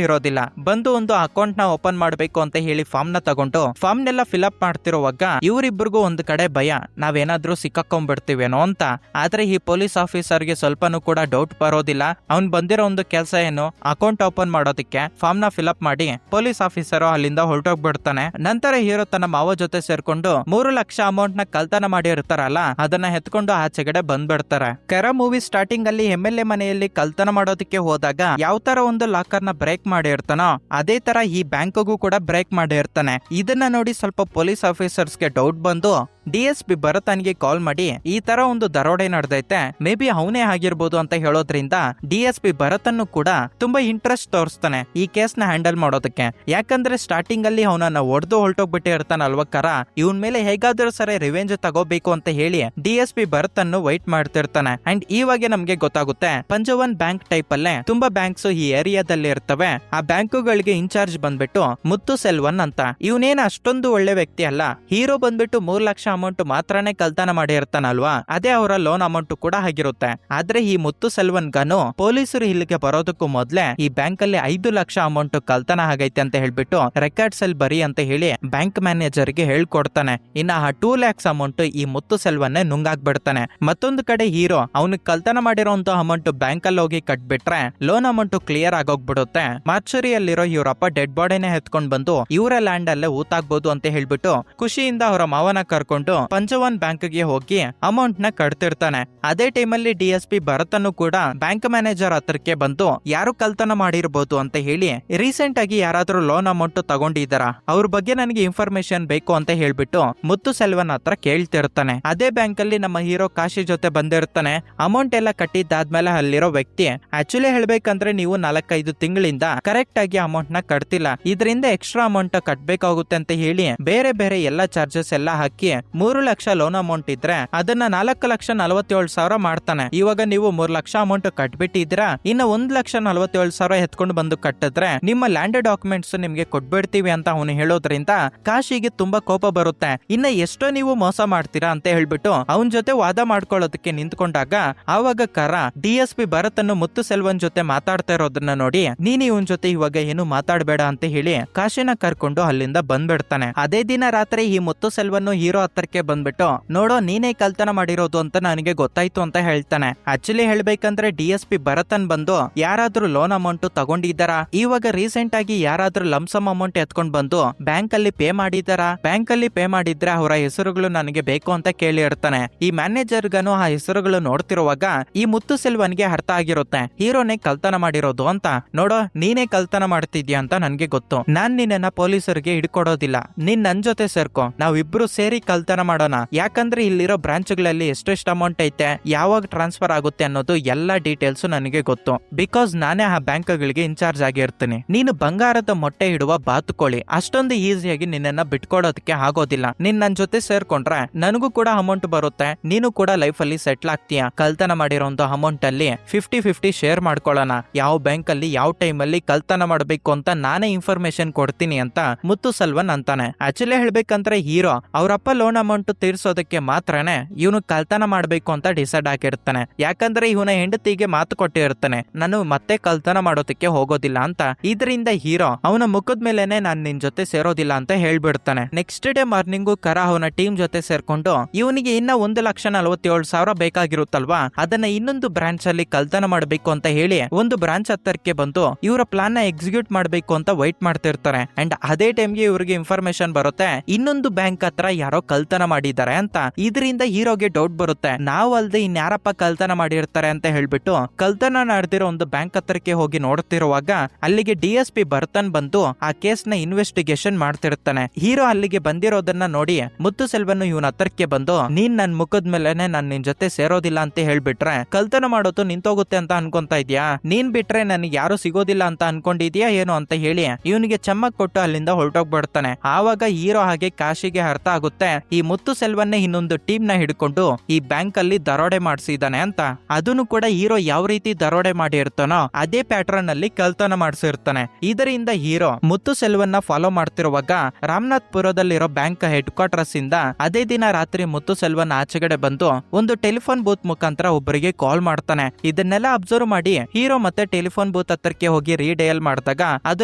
ಇರೋದಿಲ್ಲ. ಬಂದು ಒಂದು ಅಕೌಂಟ್ ನ ಓಪನ್ ಮಾಡ್ಬೇಕು ಅಂತ ಹೇಳಿ ಫಾರ್ಮ್ ನ ತಗೊಂಡು ಫಾರ್ಮ್ ನೆಲ್ಲ ಫಿಲ್ಅಪ್ ಮಾಡ್ತಿರುವಾಗ ಇವರಿಬ್ಬರಿಗೂ ಒಂದು ಕಡೆ ಭಯ, ನಾವೇನಾದ್ರೂ ಸಿಕ್ಕಾಕೊಂಡ್ಬಿಡ್ತೀವೇನೋ ಅಂತ. ಆದ್ರೆ ಈ ಪೊಲೀಸ್ ಆಫೀಸರ್ಗೆ ಸ್ವಲ್ಪನೂ ಕೂಡ ಡೌಟ್ ಬರೋದಿಲ್ಲ. ಅವ್ನ್ ಬಂದಿರೋ ಒಂದು ಕೆಲಸ ಏನು, ಅಕೌಂಟ್ ಓಪನ್ ಮಾಡೋದಕ್ಕೆ ಫಾರ್ಮ್ ನ ಫಿಲ್ಅಪ್ ಮಾಡಿ ಪೊಲೀಸ್ ಆಫೀಸರ್ ಅಲ್ಲಿಂದ ಹೊರಟೋಗ್ಬಿಡ್ತಾನೆ. ನಂತರ ಹೀರೋ ತನ್ನ ಮಾವ ಜೊತೆ ಸೇರ್ಕೊಂಡು 3 ಲಕ್ಷ ಅಮೌಂಟ್ ನ ಕಳ್ತನ ಮಾಡಿ ಇರ್ತಾರಲ್ಲ ಅದನ್ನ ಎತ್ಕೊಂಡು ಆಚೆಗಡೆ ಬಂದ್ಬಿಡ್ತಾರೆ. ಕರ ಮೂವಿ ಸ್ಟಾರ್ಟಿಂಗ್ ಅಲ್ಲಿ MLA ಮನೆಯಲ್ಲಿ ಕಳ್ತನ ಮಾಡೋದಕ್ಕೆ ಹೋದಾಗ ಯಾವ ತರ ಒಂದು ಲಾಕರ್ ನ ಬ್ರೇಕ್ ಮಾಡಿರ್ತಾನೋ ಅದೇ ತರ ಈ ಬ್ಯಾಂಕ್ಗೂ ಕೂಡ ಬ್ರೇಕ್ ಮಾಡಿರ್ತಾನೆ. ಇದನ್ನ ನೋಡಿ ಸ್ವಲ್ಪ ಪೊಲೀಸ್ ಆಫೀಸರ್ಸ್ಗೆ ಡೌಟ್ ಬಂದು DSP ಭರತನ್ಗೆ ಕಾಲ್ ಮಾಡಿ ಈ ತರ ಒಂದು ದರೋಡೆ ನಡೆದೈತೆ, ಮೇ ಬಿ ಅವನೇ ಆಗಿರ್ಬೋದು ಅಂತ ಹೇಳೋದ್ರಿಂದ DSP ಭರತನ್ನು ಕೂಡ ತುಂಬಾ ಇಂಟ್ರೆಸ್ಟ್ ತೋರಿಸ್ತಾನೆ ಈ ಕೇಸ್ ನ ಹ್ಯಾಂಡಲ್ ಮಾಡೋದಕ್ಕೆ. ಯಾಕಂದ್ರೆ ಸ್ಟಾರ್ಟಿಂಗ್ ಅಲ್ಲಿ ಅವನನ್ನ ಹೊಡೆದು ಹೊರಟೋಗ್ಬಿಟ್ಟೆ ಇರ್ತಾನಲ್ವ ಕರ, ಇವನ್ ಮೇಲೆ ಹೇಗಾದ್ರೂ ಸರಿ ರಿವೆಂಜ್ ತಗೋಬೇಕು ಅಂತ ಹೇಳಿ DSP ಭರತನ್ನು ವೈಟ್ ಮಾಡ್ತಿರ್ತಾನೆ. ಅಂಡ್ ಇವಾಗ ನಮ್ಗೆ ಗೊತ್ತಾಗುತ್ತೆ ಪಂಜವನ್ ಬ್ಯಾಂಕ್ ಟೈಪ್ ಅಲ್ಲೇ ತುಂಬಾ ಬ್ಯಾಂಕ್ಸ್ ಈ ಏರಿಯಾದಲ್ಲಿ ಇರ್ತವೆ. ಆ ಬ್ಯಾಂಕುಗಳಿಗೆ ಇನ್ಚಾರ್ಜ್ ಬಂದ್ಬಿಟ್ಟು ಮುತ್ತು ಸೆಲ್ವನ್ ಅಂತ. ಇವನೇನು ಅಷ್ಟೊಂದು ಒಳ್ಳೆ ವ್ಯಕ್ತಿ ಅಲ್ಲ. ಹೀರೋ ಬಂದ್ಬಿಟ್ಟು 3 ಲಕ್ಷ ಅಮೌಂಟ್ ಮಾತ್ರನೇ ಕಳ್ತನ ಮಾಡಿರ್ತಾನಲ್ವಾ, ಅದೇ ಅವರ ಲೋನ್ ಅಮೌಂಟ್ ಕೂಡ ಆಗಿರುತ್ತೆ. ಆದ್ರೆ ಈ ಮುತ್ತು ಸೆಲ್ವನ್ ಗನು ಪೊಲೀಸರು ಇಲ್ಲಿಗೆ ಬರೋದಕ್ಕೂ ಮೊದ್ಲೇ ಈ ಬ್ಯಾಂಕ್ ಅಲ್ಲಿ 5 ಲಕ್ಷ ಅಮೌಂಟ್ ಕಳ್ತನ ಆಗೈತೆ ಅಂತ ಹೇಳ್ಬಿಟ್ಟು ರೆಕಾರ್ಡ್ಸ್ ಅಲ್ಲಿ ಬರಿ ಅಂತ ಹೇಳಿ ಬ್ಯಾಂಕ್ ಮ್ಯಾನೇಜರ್ ಗೆ ಹೇಳ್ಕೊಡ್ತಾನೆ. ಇನ್ನ ಆ 2 ಲ್ಯಾಕ್ಸ್ ಅಮೌಂಟ್ ಈ ಮುತ್ತು ಸೆಲ್ವನ್ನೇ ನುಂಗಾಕ್ಬಿಡ್ತಾನೆ. ಮತ್ತೊಂದು ಕಡೆ ಹೀರೋ ಅವನಿಗೆ ಕಳ್ತನ ಮಾಡಿರೋಂತ ಅಮೌಂಟ್ ಬ್ಯಾಂಕ್ ಅಲ್ಲಿ ಹೋಗಿ ಕಟ್ಬಿಟ್ರೆ ಲೋನ್ ಅಮೌಂಟ್ ಕ್ಲಿಯರ್ ಆಗೋಗ್ಬಿಡುತ್ತೆ. ಮಾರ್ಚರಿಯಲ್ಲಿರೋ ಇವರಪ್ಪ ಡೆಡ್ ಬಾಡಿನೇ ಎತ್ಕೊಂಡ್ ಬಂದು ಇವರ ಲ್ಯಾಂಡ್ ಅಲ್ಲೇ ಊತಾಗ್ಬೋದು ಅಂತ ಹೇಳ್ಬಿಟ್ಟು ಖುಷಿಯಿಂದ ಅವರ ಮಾವನ ಕರ್ಕೊಂಡು ಪಂಜವಾನ್ ಬ್ಯಾಂಕ್ ಗೆ ಹೋಗಿ ಅಮೌಂಟ್ ನ ಕಟ್ತಿರ್ತಾನೆ. ಅದೇ ಟೈಮಲ್ಲಿ DSP ಭರತನ್ನು ಕೂಡ ಬ್ಯಾಂಕ್ ಮ್ಯಾನೇಜರ್ ಹತ್ರಕ್ಕೆ ಬಂದು ಯಾರು ಕಳ್ತನ ಮಾಡಿರ್ಬೋದು ಅಂತ ಹೇಳಿ ರೀಸೆಂಟ್ ಆಗಿ ಯಾರಾದ್ರೂ ಲೋನ್ ಅಮೌಂಟ್ ತಗೊಂಡಿದ್ದಾರಾ, ಅವ್ರ ಬಗ್ಗೆ ನನಗೆ ಇನ್ಫಾರ್ಮೇಶನ್ ಬೇಕು ಅಂತ ಹೇಳ್ಬಿಟ್ಟು ಮುತ್ತು ಸೆಲ್ವನ್ ಹತ್ರ ಕೇಳ್ತಿರ್ತಾನೆ. ಅದೇ ಬ್ಯಾಂಕ್ ಅಲ್ಲಿ ನಮ್ಮ ಹೀರೋ ಕಾಶಿ ಜೊತೆ ಬಂದಿರ್ತಾನೆ. ಅಮೌಂಟ್ ಎಲ್ಲ ಕಟ್ಟಿದ್ದಾದ್ಮೇಲೆ ಅಲ್ಲಿರೋ ವ್ಯಕ್ತಿ ಆಕ್ಚುಲಿ ಹೇಳ್ಬೇಕಂದ್ರೆ ನೀವು 4-5 ತಿಂಗಳಿಂದ ಕರೆಕ್ಟ್ ಆಗಿ ಅಮೌಂಟ್ ನ ಕಟ್ತಿಲ್ಲ, ಇದರಿಂದ ಎಕ್ಸ್ಟ್ರಾ ಅಮೌಂಟ್ ಕಟ್ಬೇಕಾಗುತ್ತೆ ಅಂತ ಹೇಳಿ ಬೇರೆ ಬೇರೆ ಎಲ್ಲಾ ಚಾರ್ಜಸ್ ಎಲ್ಲ ಹಾಕಿ 3 ಲಕ್ಷ ಲೋನ್ ಅಮೌಂಟ್ ಇದ್ರೆ ಅದನ್ನ 4,47,000 ಮಾಡ್ತಾನೆ. ಇವಾಗ ನೀವು 3 ಲಕ್ಷ ಅಮೌಂಟ್ ಕಟ್ಬಿಟ್ಟಿದ್ದೀರಾ, ಇನ್ನ 1,47,000 ಎತ್ಕೊಂಡು ಬಂದು ಕಟ್ಟಿದ್ರೆ ನಿಮ್ಮ ಲ್ಯಾಂಡ್ ಡಾಕ್ಯುಮೆಂಟ್ಸ್ ನಿಮ್ಗೆ ಕೊಟ್ಬಿಡ್ತೀವಿ ಅಂತ ಅವನು ಹೇಳೋದ್ರಿಂದ ಕಾಶಿಗೆ ತುಂಬಾ ಕೋಪ ಬರುತ್ತೆ. ಇನ್ನ ಎಷ್ಟೋ ನೀವು ಮೋಸ ಮಾಡ್ತೀರಾ ಅಂತ ಹೇಳ್ಬಿಟ್ಟು ಅವನ್ ಜೊತೆ ವಾದ ಮಾಡ್ಕೊಳ್ಳೋದಕ್ಕೆ ನಿಂತ್ಕೊಂಡಾಗ ಆವಾಗ ಕರ DSP ಭರತನ್ನು ಮುತ್ತು ಸೆಲ್ವನ್ ಜೊತೆ ಮಾತಾಡ್ತಾ ಇರೋದನ್ನ ನೋಡಿ ನೀನು ಇವನ್ ಜೊತೆ ಇವಾಗ ಏನು ಮಾತಾಡ್ಬೇಡ ಅಂತ ಹೇಳಿ ಕಾಶಿನ ಕರ್ಕೊಂಡು ಅಲ್ಲಿಂದ ಬಂದ್ಬಿಡ್ತಾನೆ. ಅದೇ ದಿನ ರಾತ್ರಿ ಈ ಮುತ್ತು ಸೆಲ್ವನ್ ಹೀರೋ ಹತ್ರಕ್ಕೆ ಬಂದ್ಬಿಟ್ಟು ನೋಡೋ ನೀನೇ ಕಳ್ತನ ಮಾಡಿರೋದು ಅಂತ ನನಗೆ ಗೊತ್ತಾಯ್ತು ಅಂತ ಹೇಳ್ತಾನೆ. ಆಕ್ಚುಲಿ ಹೇಳ್ಬೇಕಂದ್ರೆ DSP ಭರತನ್ ಬಂದು ಯಾರಾದ್ರೂ ಲೋನ್ ಅಮೌಂಟ್ ತಗೊಂಡಿದ್ದಾರಾ, ಇವಾಗ ರೀಸೆಂಟ್ ಆಗಿ ಯಾರಾದ್ರೂ ಲಂಸಮ್ ಅಮೌಂಟ್ ಎತ್ಕೊಂಡ್ ಬಂದು ಬ್ಯಾಂಕ್ ಅಲ್ಲಿ ಪೇ ಮಾಡಿದಾರಾ, ಬ್ಯಾಂಕ್ ಅಲ್ಲಿ ಪೇ ಮಾಡಿದ್ರೆ ಅವರ ಹೆಸರುಗಳು ನನಗೆ ಬೇಕು ಅಂತ ಕೇಳಿ ಇರ್ತಾನೆ. ಈ ಮ್ಯಾನೇಜರ್ ಗನು ಆ ಹೆಸರುಗಳು ನೋಡ್ತಿರುವಾಗ ಈ ಮುತ್ತು ಸೆಲ್ವನ್ಗೆ ಅರ್ಥ ಆಗಿರುತ್ತೆ ಹೀರೋನೇ ಕಳ್ತನ ಮಾಡಿರೋದು ಅಂತ. ನೋಡೋ ನೀನೇ ಕಳ್ತನ ಮಾಡ್ತಿದ್ಯಾ ಅಂತ ನನ್ಗೆ ಗೊತ್ತು, ನಾನ್ ನಿನ್ನ ಪೊಲೀಸರಿಗೆ ಹಿಡ್ಕೊಡೋದಿಲ್ಲ, ನೀನ್ ನನ್ ಜೊತೆ ಸೇರ್ಕೊ, ನಾವಿಬ್ರು ಸೇರಿ ಕಳ್ತನ ಮಾಡೋಣ. ಯಾಕಂದ್ರೆ ಇಲ್ಲಿರೋ ಬ್ರಾಂಚ್ಗಳಲ್ಲಿ ಎಷ್ಟೆಷ್ಟು ಅಮೌಂಟ್ ಐತೆ, ಯಾವಾಗ ಟ್ರಾನ್ಸ್ಫರ್ ಆಗುತ್ತೆ ಅನ್ನೋದು ಎಲ್ಲಾ ಡೀಟೇಲ್ಸ್ ನನಗೆ ಗೊತ್ತು. ಬಿಕಾಸ್ ನಾನೇ ಆ ಬ್ಯಾಂಕ್ಗಳಿಗೆ ಇನ್ಚಾರ್ಜ್ ಆಗಿರ್ತೀನಿ. ನೀನು ಬಂಗಾರದ ಮೊಟ್ಟೆ ಇಡುವ ಬಾತುಕೋಳಿ, ಅಷ್ಟೊಂದು ಈಸಿಯಾಗಿ ನಿನ್ನನ್ನ ಬಿಟ್ಕೊಡೋದಕ್ಕೆ ಆಗೋದಿಲ್ಲ. ನೀನ್ ನನ್ ಜೊತೆ ಸೇರ್ಕೊಂಡ್ರೆ ನನಗೂ ಕೂಡ ಅಮೌಂಟ್ ಬರುತ್ತೆ, ನೀನು ಕೂಡ ಲೈಫ್ ಅಲ್ಲಿ ಸೆಟ್ಲ್ ಆಗ್ತೀಯ. ಕಳ್ತನ ಮಾಡಿರೋ ಅಮೌಂಟ್ ಅಲ್ಲಿ 50-50 ಶೇರ್ ಮಾಡ್ಕೊಳ್ಳೋಣ. ಯಾವ ಬ್ಯಾಂಕ್ ಅಲ್ಲಿ ಯಾವ ಟೈಮ್ ಅಲ್ಲಿ ಕಳ್ತನ ಮಾಡ್ಬೇಕು ಅಂತ ನಾನೇ ಇನ್ಫಾರ್ಮೇಶನ್ ಕೊಡ್ತೀನಿ ಅಂತ ಮುತ್ತು ಸೆಲ್ವನ್ ಅಂತಾನೆ. ಆಕ್ಚುಲಿ ಹೇಳ್ಬೇಕಂದ್ರೆ ಹೀರೋ ಅವರಪ್ಪ ಲೋನ್ ಅಮೌಂಟ್ ತೀರ್ಸೋದಕ್ಕೆ ಮಾತ್ರನೇ ಇವನು ಕಳ್ತನ ಮಾಡ್ಬೇಕು ಅಂತ ಡಿಸೈಡ್ ಆಗಿರ್ತಾನೆ. ಯಾಕಂದ್ರೆ ಇವನ ಹೆಂಡತಿಗೆ ಮಾತು ಕೊಟ್ಟಿರ್ತಾನೆ, ನಾನು ಮತ್ತೆ ಕಳ್ತನ ಮಾಡೋದಕ್ಕೆ ಹೋಗೋದಿಲ್ಲ ಅಂತ. ಇದರಿಂದ ಹೀರೋ ಅವನ ಮುಖದ ಮೇಲೆನೆ ನಾನ್ ನಿನ್ ಜೊತೆ ಸೇರೋದಿಲ್ಲ ಅಂತ ಹೇಳ್ಬಿಡ್ತಾನೆ. ನೆಕ್ಸ್ಟ್ ಡೇ ಮಾರ್ನಿಂಗು ಕರ ಅವನ ಟೀಮ್ ಜೊತೆ ಸೇರ್ಕೊಂಡು ಇವನಿಗೆ ಇನ್ನ 1,47,000 ಬೇಕಾಗಿರುತ್ತಲ್ವಾ, ಅದನ್ನ ಇನ್ನೊಂದು ಬ್ರಾಂಚ್ ಅಲ್ಲಿ ಕಳ್ತನ ಮಾಡ್ಬೇಕು ಅಂತ ಹೇಳಿ ಒಂದು ಬ್ರಾಂಚ್ ಹತ್ತರಕ್ಕೆ ಬಂದು ಇವರ ಪ್ಲಾನ್ ನ ಎಕ್ಸಿಕ್ಯೂಟ್ ಮಾಡ್ಬೇಕು ಅಂತ ವೈಟ್ ಮಾಡ್ತಿರ್ತಾರೆ. ಅಂಡ್ ಅದೇ ಟೈಮ್ಗೆ ಇವ್ರಿಗೆ ಇನ್ಫಾರ್ಮೇಶನ್ ಬರುತ್ತೆ ಇನ್ನೊಂದು ಬ್ಯಾಂಕ್ ಹತ್ರ ಯಾರೋ ಕಳ್ತನ ಮಾಡಿದ್ದಾರೆ ಅಂತ. ಇದರಿಂದ ಹೀರೋಗೆ ಡೌಟ್ ಬರುತ್ತೆ, ನಾವು ಅಲ್ದೆ ಇನ್ಯಾರಪ್ಪ ಕಳ್ತನ ಮಾಡಿರ್ತಾರೆ ಅಂತ ಹೇಳ್ಬಿಟ್ಟು ಕಳ್ತನ ನಡೆದಿರೋ ಒಂದು ಬ್ಯಾಂಕ್ ಹತ್ರಕ್ಕೆ ಹೋಗಿ ನೋಡ್ತಿರುವಾಗ ಅಲ್ಲಿಗೆ DSP ಬರ್ತನ್ ಬಂದು ಆ ಕೇಸ್ ನ ಇನ್ವೆಸ್ಟಿಗೇಷನ್ ಮಾಡ್ತಿರ್ತಾನೆ. ಹೀರೋ ಅಲ್ಲಿಗೆ ಬಂದಿರೋದನ್ನ ನೋಡಿ ಮುತ್ತು ಸೆಲ್ವನ್ ಇವನ ಹತ್ರಕ್ಕೆ ಬಂದು ನೀನ್ ನನ್ ಮುಖದ ಮೇಲೆನೆ ನಾನ್ ನಿನ್ ಜೊತೆ ಸೇರೋದಿಲ್ಲ ಅಂತ ಹೇಳ್ಬಿಟ್ರೆ ಕಳ್ತನ ಮಾಡೋದು ನಿಂತೋಗುತ್ತೆ ಅಂತ ಅನ್ಕೊಂತಾ ಇದ್ಯಾ, ನೀನ್ ಬಿಟ್ರೆ ನನಗೆ ಯಾರು ಸಿಗೋದಿಲ್ಲ ಅಂತ ಅನ್ಕೊಂಡಿದ್ಯಾ ಏನು ಅಂತ ಹೇಳಿ ಇವನಿಗೆ ಚಮ್ಮಕ್ ಕೊಟ್ಟು ಅಲ್ಲಿಂದ ಹೊರಟೋಗ್ಬಿಡ್ತಾನೆ. ಆವಾಗ ಹೀರೋ ಹಾಗೆ ಕಾಶಿಗೆ ಅರ್ಥ ಆಗುತ್ತೆ ಈ ಮುತ್ತು ಸೆಲ್ವನ್ನೇ ಇನ್ನೊಂದು ಟೀಮ್ ನ ಹಿಡ್ಕೊಂಡು ಈ ಬ್ಯಾಂಕ್ ಅಲ್ಲಿ ದರೋಡೆ ಮಾಡಿಸಿದಾನೆ ಅಂತ. ಅದನ್ನು ಕೂಡ ಹೀರೋ ಯಾವ ರೀತಿ ದರೋಡೆ ಮಾಡಿರ್ತಾನೋ ಅದೇ ಪ್ಯಾಟರ್ನ್ ಅಲ್ಲಿ ಕಳ್ತನ ಮಾಡಿಸಿರ್ತಾನೆ. ಇದರಿಂದ ಹೀರೋ ಮುತ್ತು ಸೆಲ್ವನ್ ನ ಫಾಲೋ ಮಾಡ್ತಿರುವಾಗ ರಾಮನಾಥ್ ಪುರದಲ್ಲಿರೋ ಬ್ಯಾಂಕ್ ಹೆಡ್ ಕ್ವಾರ್ಟರ್ಸ್ ಇಂದ ಅದೇ ದಿನ ರಾತ್ರಿ ಮುತ್ತು ಸೆಲ್ವನ್ ಆಚೆಗಡೆ ಬಂದು ಒಂದು ಟೆಲಿಫೋನ್ ಬೂತ್ ಮುಖಾಂತರ ಒಬ್ಬರಿಗೆ ಕಾಲ್ ಮಾಡ್ತಾನೆ. ಇದನ್ನೆಲ್ಲ ಅಬ್ಸರ್ವ್ ಮಾಡಿ ಹೀರೋ ಮತ್ತೆ ಟೆಲಿಫೋನ್ ಬೂತ್ ಹತ್ರಕ್ಕೆ ಹೋಗಿ ರೀಡಯಲ್ ಮಾಡಿದಾಗ ಅದು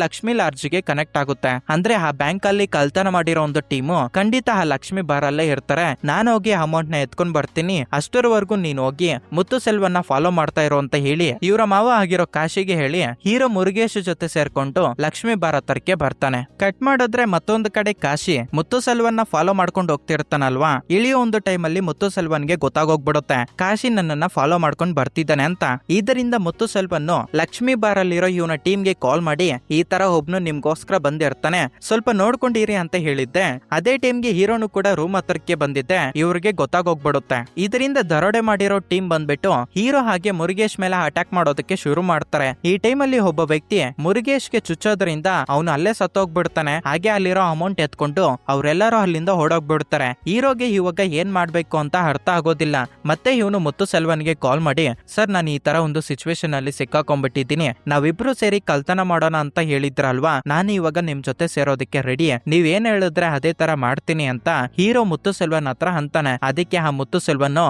ಲಕ್ಷ್ಮಿ ಲಾಡ್ಜ್ ಗೆ ಕನೆಕ್ಟ್ ಆಗುತ್ತೆ. ಅಂದ್ರೆ ಆ ಬ್ಯಾಂಕ್ ಅಲ್ಲಿ ಕಳ್ತನ ಮಾಡಿರೋ ಒಂದು ಟೀಮು ಖಂಡಿತ ಆ ಲಕ್ಷ್ಮಿ ಬಾರ್ ಅಲ್ಲೇ ಇರ್ತಾರೆ. ನಾನು ಹೋಗಿ ಅಮೌಂಟ್ ನ ಎತ್ಕೊಂಡ್ ಬರ್ತೀನಿ, ಅಷ್ಟರವರೆಗೂ ನೀನು ಹೋಗಿ ಮುತ್ತು ಸೆಲ್ವನ್ ನ ಫಾಲೋ ಮಾಡ್ತಾ ಇರೋ ಅಂತ ಹೇಳಿ ಇವರ ಮಾವ ಆಗಿರೋ ಕಾಶಿಗೆ ಹೇಳಿ ಹೀರೋ ಮುರುಗೇಶ್ ಜೊತೆ ಸೇರ್ಕೊಂಡು ಲಕ್ಷ್ಮಿ ಬಾರ್ ಹತ್ರಕ್ಕೆ ಬರ್ತಾನೆ. ಕಟ್ ಮಾಡಿದ್ರೆ ಮತ್ತೊಂದು ಕಡೆ ಕಾಶಿ ಮುತ್ತು ಸೆಲ್ವನ್ ನ ಫಾಲೋ ಮಾಡ್ಕೊಂಡು ಹೋಗ್ತಿರ್ತಾನಲ್ವಾ, ಇಳಿಯೋ ಒಂದು ಟೈಮ್ ಅಲ್ಲಿ ಮುತ್ತು ಸೆಲ್ವನ್ಗೆ ಗೊತ್ತಾಗೋಗ್ಬಿಡುತ್ತೆ ಕಾಶಿ ನನ್ನನ್ನ ಫಾಲೋ ಮಾಡ್ಕೊಂಡು ಬರ್ತಿದ್ದಾನೆ ಅಂತ. ಇದರಿಂದ ಮುತ್ತು ಸೆಲ್ವನ್ ಲಕ್ಷ್ಮಿ ಬಾರ್ ಅಲ್ಲಿರೋ ಇವನ ಟೀಮ್ ಗೆ ಕಾಲ್ ಮಾಡಿ ಈ ತರ ಒಬ್ನು ನಿಮ್ಗೋಸ್ಕರ ಬಂದಿರ್ತಾನೆ, ಸ್ವಲ್ಪ ನೋಡ್ಕೊಂಡಿರಿ ಅಂತ ಹೇಳಿದ್ದೆ. ಅದೇ ಟೈಮ್ಗೆ ಹೀರೋನು ಕೂಡ ರೂಮ್ ಹತ್ರಕ್ಕೆ ಬಂದಿದ್ದೆ ಇವ್ರಿಗೆ ಗೊತ್ತಾಗೋಗ್ಬಿಡುತ್ತೆ. ಇದರಿಂದ ದರೋಡೆ ಮಾಡಿರೋ ಟೀಮ್ ಬಂದ್ಬಿಟ್ಟು ಹೀರೋ ಹಾಗೆ ಮುರುಗೇಶ್ ಮೇಲೆ ಅಟ್ಯಾಕ್ ಮಾಡೋದಕ್ಕೆ ಶುರು ಮಾಡ್ತಾರೆ. ಈ ಟೈಮ್ ಅಲ್ಲಿ ಒಬ್ಬ ವ್ಯಕ್ತಿ ಮುರುಗೇಶ್ಗೆ ಚುಚ್ಚೋದ್ರಿಂದ ಅವನು ಅಲ್ಲೇ ಸತ್ತೋಗ್ಬಿಡ್ತಾನೆ. ಹಾಗೆ ಅಲ್ಲಿರೋ ಅಮೌಂಟ್ ಎತ್ಕೊಂಡು ಅವರೆಲ್ಲರೂ ಅಲ್ಲಿಂದ ಹೊಡೋಗ್ಬಿಡ್ತಾರೆ. ಹೀರೋಗೆ ಇವಾಗ ಏನ್ ಮಾಡ್ಬೇಕು ಅಂತ ಅರ್ಥ ಆಗೋದಿಲ್ಲ. ಮತ್ತೆ ಇವನು ಮುತ್ತು ಸೆಲ್ವನ್ಗೆ ಕಾಲ್ ಮಾಡಿ ಸರ್ ನಾನು ಈ ತರ ಒಂದು ಸಿಚುವೇಶನ್ ಅಲ್ಲಿ ಸಿಕ್ಕಾಕೊಂಡ್ಬಿಟ್ಟಿದ್ದೀನಿ, ನಾವಿಬ್ರು ಸೇರಿ ಕಳ್ತನ ಮಾಡೋಣ ಅಂತ ಹೇಳಿದ್ರಲ್ವಾ, ನಾನು ಇವಾಗ ನಿಮ್ ಜೊತೆ ಸೇರೋದಕ್ಕೆ ರೆಡಿ, ನೀವೇನ್ ಹೇಳಿದ್ರೆ ಅದೇ ತರ ಮಾಡ್ತೀನಿ ಅಂತ ಹೀರೋ ಮುತ್ತು ಸೆಲ್ವನ್ ಹತ್ರ ಅಂತಾನೆ. ಅದಕ್ಕೆ ಆ ಮುತ್ತು ಸೆಲ್ವನ್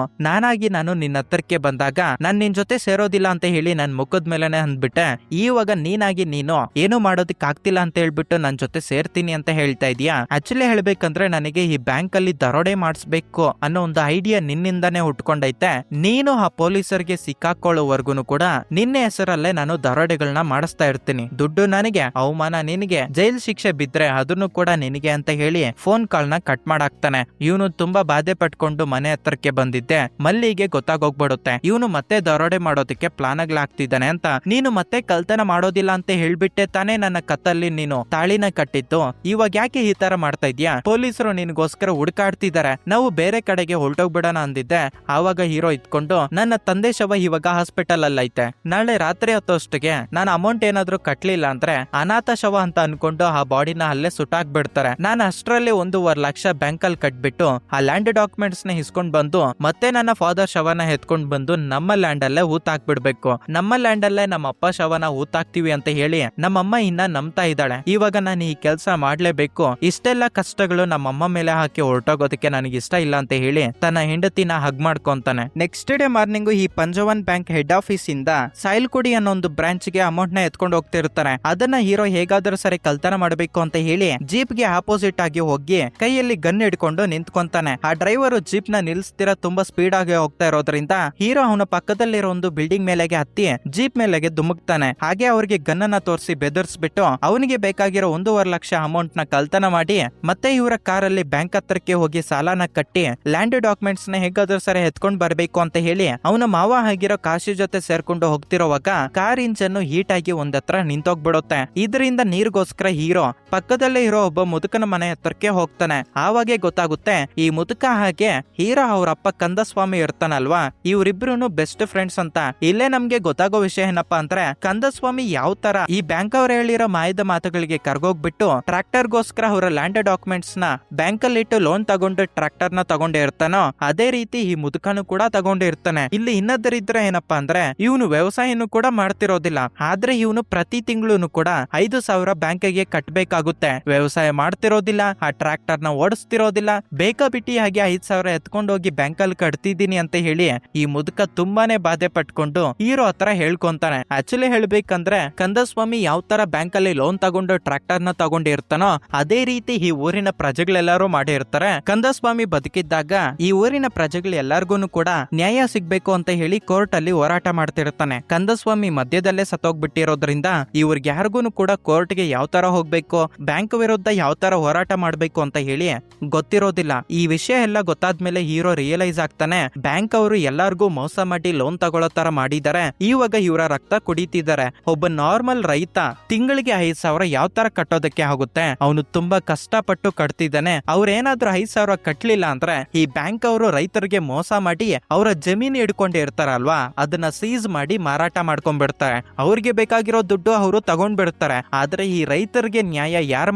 ನಾನು ನಿನ್ನ ಹತ್ರಕ್ಕೆ ಬಂದಾಗ ನಾನ್ ನಿನ್ ಜೊತೆ ಸೇರೋದಿಲ್ಲ ಅಂತ ಹೇಳಿ ನನ್ ಮುಖದ ಮೇಲೆನೆ ಅಂದ್ಬಿಟ್ಟೆ, ಇವಾಗ ನೀನಾಗಿ ನೀನು ಏನು ಮಾಡೋದಕ್ಕೆ ಆಗ್ತಿಲ್ಲ ಅಂತ ಹೇಳ್ಬಿಟ್ಟು ನನ್ ಜೊತೆ ಸೇರ್ತೀನಿ ಅಂತ ಹೇಳ್ತಾ ಇದೀಯಾ. ಆಕ್ಚುಲಿ ಹೇಳ್ಬೇಕಂದ್ರೆ ನನಗೆ ಈ ಬ್ಯಾಂಕ್ ಅಲ್ಲಿ ದರೋಡೆ ಮಾಡಿಸ್ಬೇಕು ಅನ್ನೋ ಒಂದು ಐಡಿಯಾ ನಿನ್ನಿಂದಾನೇ ಹುಟ್ಕೊಂಡೈತೆ. ನೀನು ಆ ಪೊಲೀಸರಿಗೆ ಸಿಕ್ಕಾಕೊಳ್ಳೋವರ್ಗುನು ಕೂಡ ನಿನ್ನೆ ಹೆಸರಲ್ಲೇ ನಾನು ದರೋಡೆಗಳನ್ನ ಮಾಡಿಸ್ತಾ ಇರ್ತೀನಿ, ದುಡ್ಡು ನನಗೆ, ಅವಮಾನ ನಿನಗೆ, ಜೈಲ್ ಶಿಕ್ಷೆ ಬಿದ್ರೆ ಅದನ್ನು ಕೂಡ ನಿನಗೆ ಅಂತ ಹೇಳಿ ಫೋನ್ ಕಾಲ್ ನ ಕಟ್ ಮಾಡಾಕ್ತಾನೆ. ಇವನು ತುಂಬಾ ಬಾಧೆ ಪಟ್ಕೊಂಡು ಮನೆ ಹತ್ರಕ್ಕೆ ಬಂದಿದ್ದೆ ಮಲ್ಲಿಗೆ ಗೊತ್ತಾಗೋಗ್ಬಿಡುತ್ತೆ ಇವನು ಮತ್ತೆ ದರೋಡೆ ಮಾಡೋದಕ್ಕೆ ಪ್ಲಾನ್ ಆಗ್ಲಾಗ್ತಿದ್ದಾನೆ ಅಂತ. ನೀನು ಮತ್ತೆ ಕಳ್ತನ ಮಾಡೋದಿಲ್ಲ ಅಂತ ಹೇಳ್ಬಿಟ್ಟೆ ತಾನೇ ನನ್ನ ಕತ್ತಲ್ಲಿ ನೀನು ತಾಳಿನ ಕಟ್ಟಿದ್ದು, ಇವಾಗ ಯಾಕೆ ಈ ತರ ಮಾಡ್ತಾ ಇದ್ಯಾ, ಪೊಲೀಸರು ನಿನ್ಗೋಸ್ಕರ ಹುಡುಕಾಡ್ತಿದ್ದಾರೆ, ನಾವು ಬೇರೆ ಕಡೆಗೆ ಹೊರಟೋಗ್ಬಿಡೋಣ ಅಂದಿದ್ದೆ. ಆವಾಗ ಹೀರೋ ಇಟ್ಕೊಂಡು ನನ್ನ ತಂದೆ ಶವ ಇವಾಗ ಹಾಸ್ಪಿಟಲ್ ಅಲ್ಲಿ ಐತೆ, ನಾಳೆ ರಾತ್ರಿ ಹೊತ್ತಷ್ಟಕ್ಕೆ ನಾನು ಅಮೌಂಟ್ ಏನಾದ್ರು ಕಟ್ಲಿಲ್ಲ ಅಂದ್ರೆ ಅನಾಥ ಶವ ಅಂತ ಅನ್ಕೊಂಡು ಆ ಬಾಡಿನ ಅಲ್ಲೇ ಸುಟ್ಟಾಕ್ಬಿಡ್ತಾರೆ. ನಾನು ಅಷ್ಟರಲ್ಲಿ 1.5 ಲಕ್ಷ ಬ್ಯಾಂಕ್ ಅಲ್ಲಿ ಕಟ್ಬಿಟ್ಟು ಆ ಲ್ಯಾಂಡ್ ಡಾಕ್ಯುಮೆಂಟ್ಸ್ ನ ಇಸ್ಕೊಂಡ್ ಬಂದು ಮತ್ತೆ ನನ್ನ ಫಾದರ್ ಶವನ ಎತ್ಕೊಂಡ್ ಬಂದು ನಮ್ಮ ಲ್ಯಾಂಡ್ ಅಲ್ಲೇ ಊತಾಕ್ಬಿಡ್ಬೇಕು, ನಮ್ಮ ಲ್ಯಾಂಡ್ ಅಲ್ಲೇ ನಮ್ಮ ಅಪ್ಪ ಶವನ ಊತಾಕ್ತಿವಿ ಅಂತ ಹೇಳಿ ನಮ್ಮಮ್ಮ ಇನ್ನ ನಂಬ್ತಾ ಇದ್ದಾಳೆ. ಇವಾಗ ನಾನು ಈ ಕೆಲಸ ಮಾಡ್ಲೇಬೇಕು, ಇಷ್ಟೆಲ್ಲ ಕಷ್ಟಗಳು ನಮ್ಮಮ್ಮ ಮೇಲೆ ಹಾಕಿ ಹೊರಟೋಗೋದಕ್ಕೆ ನನಗೆ ಇಷ್ಟ ಇಲ್ಲ ಅಂತ ಹೇಳಿ ತನ್ನ ಹೆಂಡತಿನ ಹಗ್ ಮಾಡ್ಕೊಂತಾನೆ. ನೆಕ್ಸ್ಟ್ ಡೇ ಮಾರ್ನಿಂಗ್ ಈ ಪಂಜವನ್ ಬ್ಯಾಂಕ್ ಹೆಡ್ ಆಫೀಸ್ ಇಂದ ಸಾಯಿಲ್ಕುಡಿ ಅನ್ನೋ ಒಂದು ಬ್ರಾಂಚ್ ಗೆ ಅಮೌಂಟ್ ನ ಎತ್ಕೊಂಡು ಹೋಗ್ತಿರ್ತಾರೆ. ಅದನ್ನ ಹೀರೋ ಹೇಗಾದ್ರೂ ಸರಿ ಕಳ್ತನ ಮಾಡಬೇಕು ಅಂತ ಹೇಳಿ ಜೀಪ್ ಗೆ ಆಪೋಸಿಟ್ ಆಗಿ ಹೋಗಿ ಕೈಯಲ್ಲಿ ಗನ್ ಹಿಡ್ಕೊಂಡು ನಿಂತ್ಕೊಂತಾನೆ. ಆ ಡ್ರೈವರ್ ಜೀಪ್ ನ ನಿಲ್ಸ್ತಿರ ತುಂಬಾ ಸ್ಪೀಡ್ ಆಗಿ ಹೋಗ್ತಾ ಇರೋದ್ರಿಂದ ಹೀರೋ ಅವನ ಪಕ್ಕದಲ್ಲಿರೋ ಒಂದು ಬಿಲ್ಡಿಂಗ್ ಮೇಲೆಗೆ ಹತ್ತಿ ಜೀಪ್ ಮೇಲೆಗೆ ಧುಮುಕ್ತಾನೆ. ಹಾಗೆ ಅವ್ರಿಗೆ ಗನ್ನನ್ನ ತೋರಿಸಿ ಬೆದರ್ಸ್ಬಿಟ್ಟು ಅವನಿಗೆ ಬೇಕಾಗಿರೋ ಇಟ್ಕೊಂಡಿರೋ 1.5 ಲಕ್ಷ ಅಮೌಂಟ್ ನ ಕಳ್ತನ ಮಾಡಿ ಮತ್ತೆ ಇವರ ಕಾರಲ್ಲಿ ಬ್ಯಾಂಕ್ ಹತ್ರಕ್ಕೆ ಹೋಗಿ ಸಾಲನ ಕಟ್ಟಿ ಲ್ಯಾಂಡ್ ಡಾಕ್ಯುಮೆಂಟ್ಸ್ ನ ಹೇಗಾದ್ರೂ ಸರಿ ಎತ್ಕೊಂಡ್ ಬರ್ಬೇಕು ಅಂತ ಹೇಳಿ ಅವನ ಮಾವ ಆಗಿರೋ ಕಾಶಿ ಜೊತೆ ಸೇರ್ಕೊಂಡು ಹೋಗ್ತಿರೋವಾಗ ಕಾರ್ ಇಂಜನ್ ಹೀಟ್ ಆಗಿ ಒಂದತ್ರ ನಿಂತೋಗ್ಬಿಡುತ್ತೆ. ಇದರಿಂದ ನೀರ್ಗೋಸ್ಕರ ಹೀರೋ ಪಕ್ಕದಲ್ಲೇ ಇರೋ ಒಬ್ಬ ಮುದುಕನ ಮನೆ ಹತ್ರಕ್ಕೆ ಹೋಗ್ತಾನೆ. ಆವಾಗೆ ಗೊತ್ತಾಗುತ್ತೆ ಈ ಮುದುಕ ಹಾಗೆ ಹೀರೋ ಅವರಪ್ಪ ಕಂದಸ್ವಾಮಿ ಇರ್ತಾನಲ್ವಾ, ಇವರಿಬ್ರು ಬೆಸ್ಟ್ ಫ್ರೆಂಡ್ಸ್ ಅಂತ. ಇಲ್ಲೇ ನಮ್ಗೆ ಗೊತ್ತಾಗೋ ವಿಷಯ ಏನಪ್ಪಾ ಅಂದ್ರೆ ಕಂದಸ್ವಾಮಿ ಯಾವ ತರ ಈ ಬ್ಯಾಂಕ್ ಅವ್ರು ಹೇಳಿರೋ ಮಾಯದ ಮಾತುಗಳಿಗೆ ಕರ್ಗೋಗ್ಬಿಟ್ಟು ಟ್ರಾಕ್ಟರ್ ಗೋಸ್ಕರ ಅವರ ಲ್ಯಾಂಡ್ ಡಾಕ್ಯುಮೆಂಟ್ಸ್ ನ ಬ್ಯಾಂಕ್ ಅಲ್ಲಿ ಇಟ್ಟು ಲೋನ್ ತಗೊಂಡು ಟ್ರಾಕ್ಟರ್ ನ ತಗೊಂಡಿರ್ತಾನೋ ಅದೇ ರೀತಿ ಈ ಮುದುಕನು ಕೂಡ ತಗೊಂಡಿರ್ತಾನೆ. ಇಲ್ಲಿ ಇನ್ನದರಿದ್ರೆ ಏನಪ್ಪಾ ಅಂದ್ರೆ ಇವನು ವ್ಯವಸಾಯನು ಕೂಡ ಮಾಡ್ತಿರೋದಿಲ್ಲ, ಆದ್ರೆ ಇವನು ಪ್ರತಿ ತಿಂಗಳು ಕೂಡ 5,000 ಬ್ಯಾಂಕಿಗೆ ಕಟ್ಬೇಕಾಗುತ್ತೆ. ವ್ಯವಸಾಯ ಮಾಡ್ತಿರೋದಿಲ್ಲ, ಆ ಟ್ರಾಕ್ಟರ್ ನ ಓಡಿಸ್ತಿರೋದಿಲ್ಲ, ಬೇಕಾಬಿಟ್ಟಿಯಾಗಿ 5,000 ಎತ್ಕೊಂಡೋಗಿ ಬ್ಯಾಂಕ್ ಅಲ್ಲಿ ಕಟ್ತಿದ್ದೀನಿ ಅಂತ ಹೇಳಿ ಈ ಮುದುಕ ತುಂಬಾನೇ ಬಾಧೆ ಪಟ್ಕೊಂಡು ಹೀರೋ ಹತ್ರ ಹೇಳ್ಕೊಂತಾನೆ. ಆಕ್ಚುಲಿ ಹೇಳ್ಬೇಕಂದ್ರೆ ಕಂದಸ್ವಾಮಿ ಯಾವ ತರ ಬ್ಯಾಂಕ್ ಅಲ್ಲಿ ಲೋನ್ ತಗೊಂಡು ಟ್ರಾಕ್ಟರ್ ನ ತಗೊಂಡಿರ್ತಾನೋ ಅದೇ ರೀತಿ ಈ ಊರಿನ ಪ್ರಜೆಗಳೆಲ್ಲರೂ ಮಾಡಿರ್ತಾರೆ. ಕಂದಸ್ವಾಮಿ ಬದುಕಿದ್ದಾಗ ಈ ಊರಿನ ಪ್ರಜೆಗಳು ಎಲ್ಲಾರ್ಗು ಕೂಡ ನ್ಯಾಯ ಸಿಗ್ಬೇಕು ಅಂತ ಹೇಳಿ ಕೋರ್ಟ್ ಅಲ್ಲಿ ಹೋರಾಟ ಮಾಡ್ತಿರ್ತಾನೆ. ಕಂದಸ್ವಾಮಿ ಮಧ್ಯದಲ್ಲೇ ಸತ್ತೋಗ್ಬಿಟ್ಟಿರೋದ್ರಿಂದ ಇವ್ರಿಗೆ ಯಾರಿಗೂ ಕೂಡ ಕೋರ್ಟ್ ಗೆ ಯಾವ ತರ ಹೋಗ್ಬೇಕು, ಬ್ಯಾಂಕ್ ವಿರುದ್ಧ ಯಾವ ತರ ಹೋರಾಟ ಮಾಡ್ಬೇಕು ಅಂತ ಹೇಳಿ ಗೊತ್ತಿರೋದಿಲ್ಲ. ಈ ವಿಷಯ ಎಲ್ಲ ಗೊತ್ತಾದ್ಮೇಲೆ ಹೀರೋ ರಿಯಲೈಸ್ ಆಗ್ತಾನೆ, ಬ್ಯಾಂಕ್ ಅವರು ಎಲ್ಲಾರ್ಗೂ ಮೋಸ ಮಾಡಿ ಲೋನ್ ತಗೊಳ್ಳೋ ತರ ಮಾಡಿದ್ದಾರೆ, ಇವಾಗ ಇವರ ರಕ್ತ ಕುಡಿತಿದ್ದಾರೆ. ಒಬ್ಬ ನಾರ್ಮಲ್ ರೈತ ತಿಂಗಳಿಗೆ 5,000 ಯಾವ ತರ ಕಟ್ಟೋದಕ್ಕೆ ಆಗುತ್ತೆ? ಅವನು ತುಂಬಾ ಕಷ್ಟಪಟ್ಟು ಕಟ್ತಿದ್ದಾನೆ. ಅವ್ರೇನಾದ್ರೂ 5,000 ಕಟ್ಲಿಲ್ಲ ಅಂದ್ರೆ ಈ ಬ್ಯಾಂಕ್ ಅವರು ರೈತರಿಗೆ ಮೋಸ ಮಾಡಿ ಅವರ ಜಮೀನು ಹಿಡ್ಕೊಂಡು ಇರ್ತಾರಲ್ವಾ ಅದನ್ನ ಸೀಸ್ ಮಾಡಿ ಮಾರಾಟ ಮಾಡ್ಕೊಂಡ್ಬಿಡ್ತಾರೆ. ಅವ್ರಿಗೆ ಬೇಕಾಗಿರೋ ದುಡ್ಡು ಅವರು ತಗೊಂಡ್ಬಿಡ್ತಾರೆ. ಆದ್ರೆ ಈ ರೈತರಿಗೆ ನ್ಯಾಯ ಯಾರು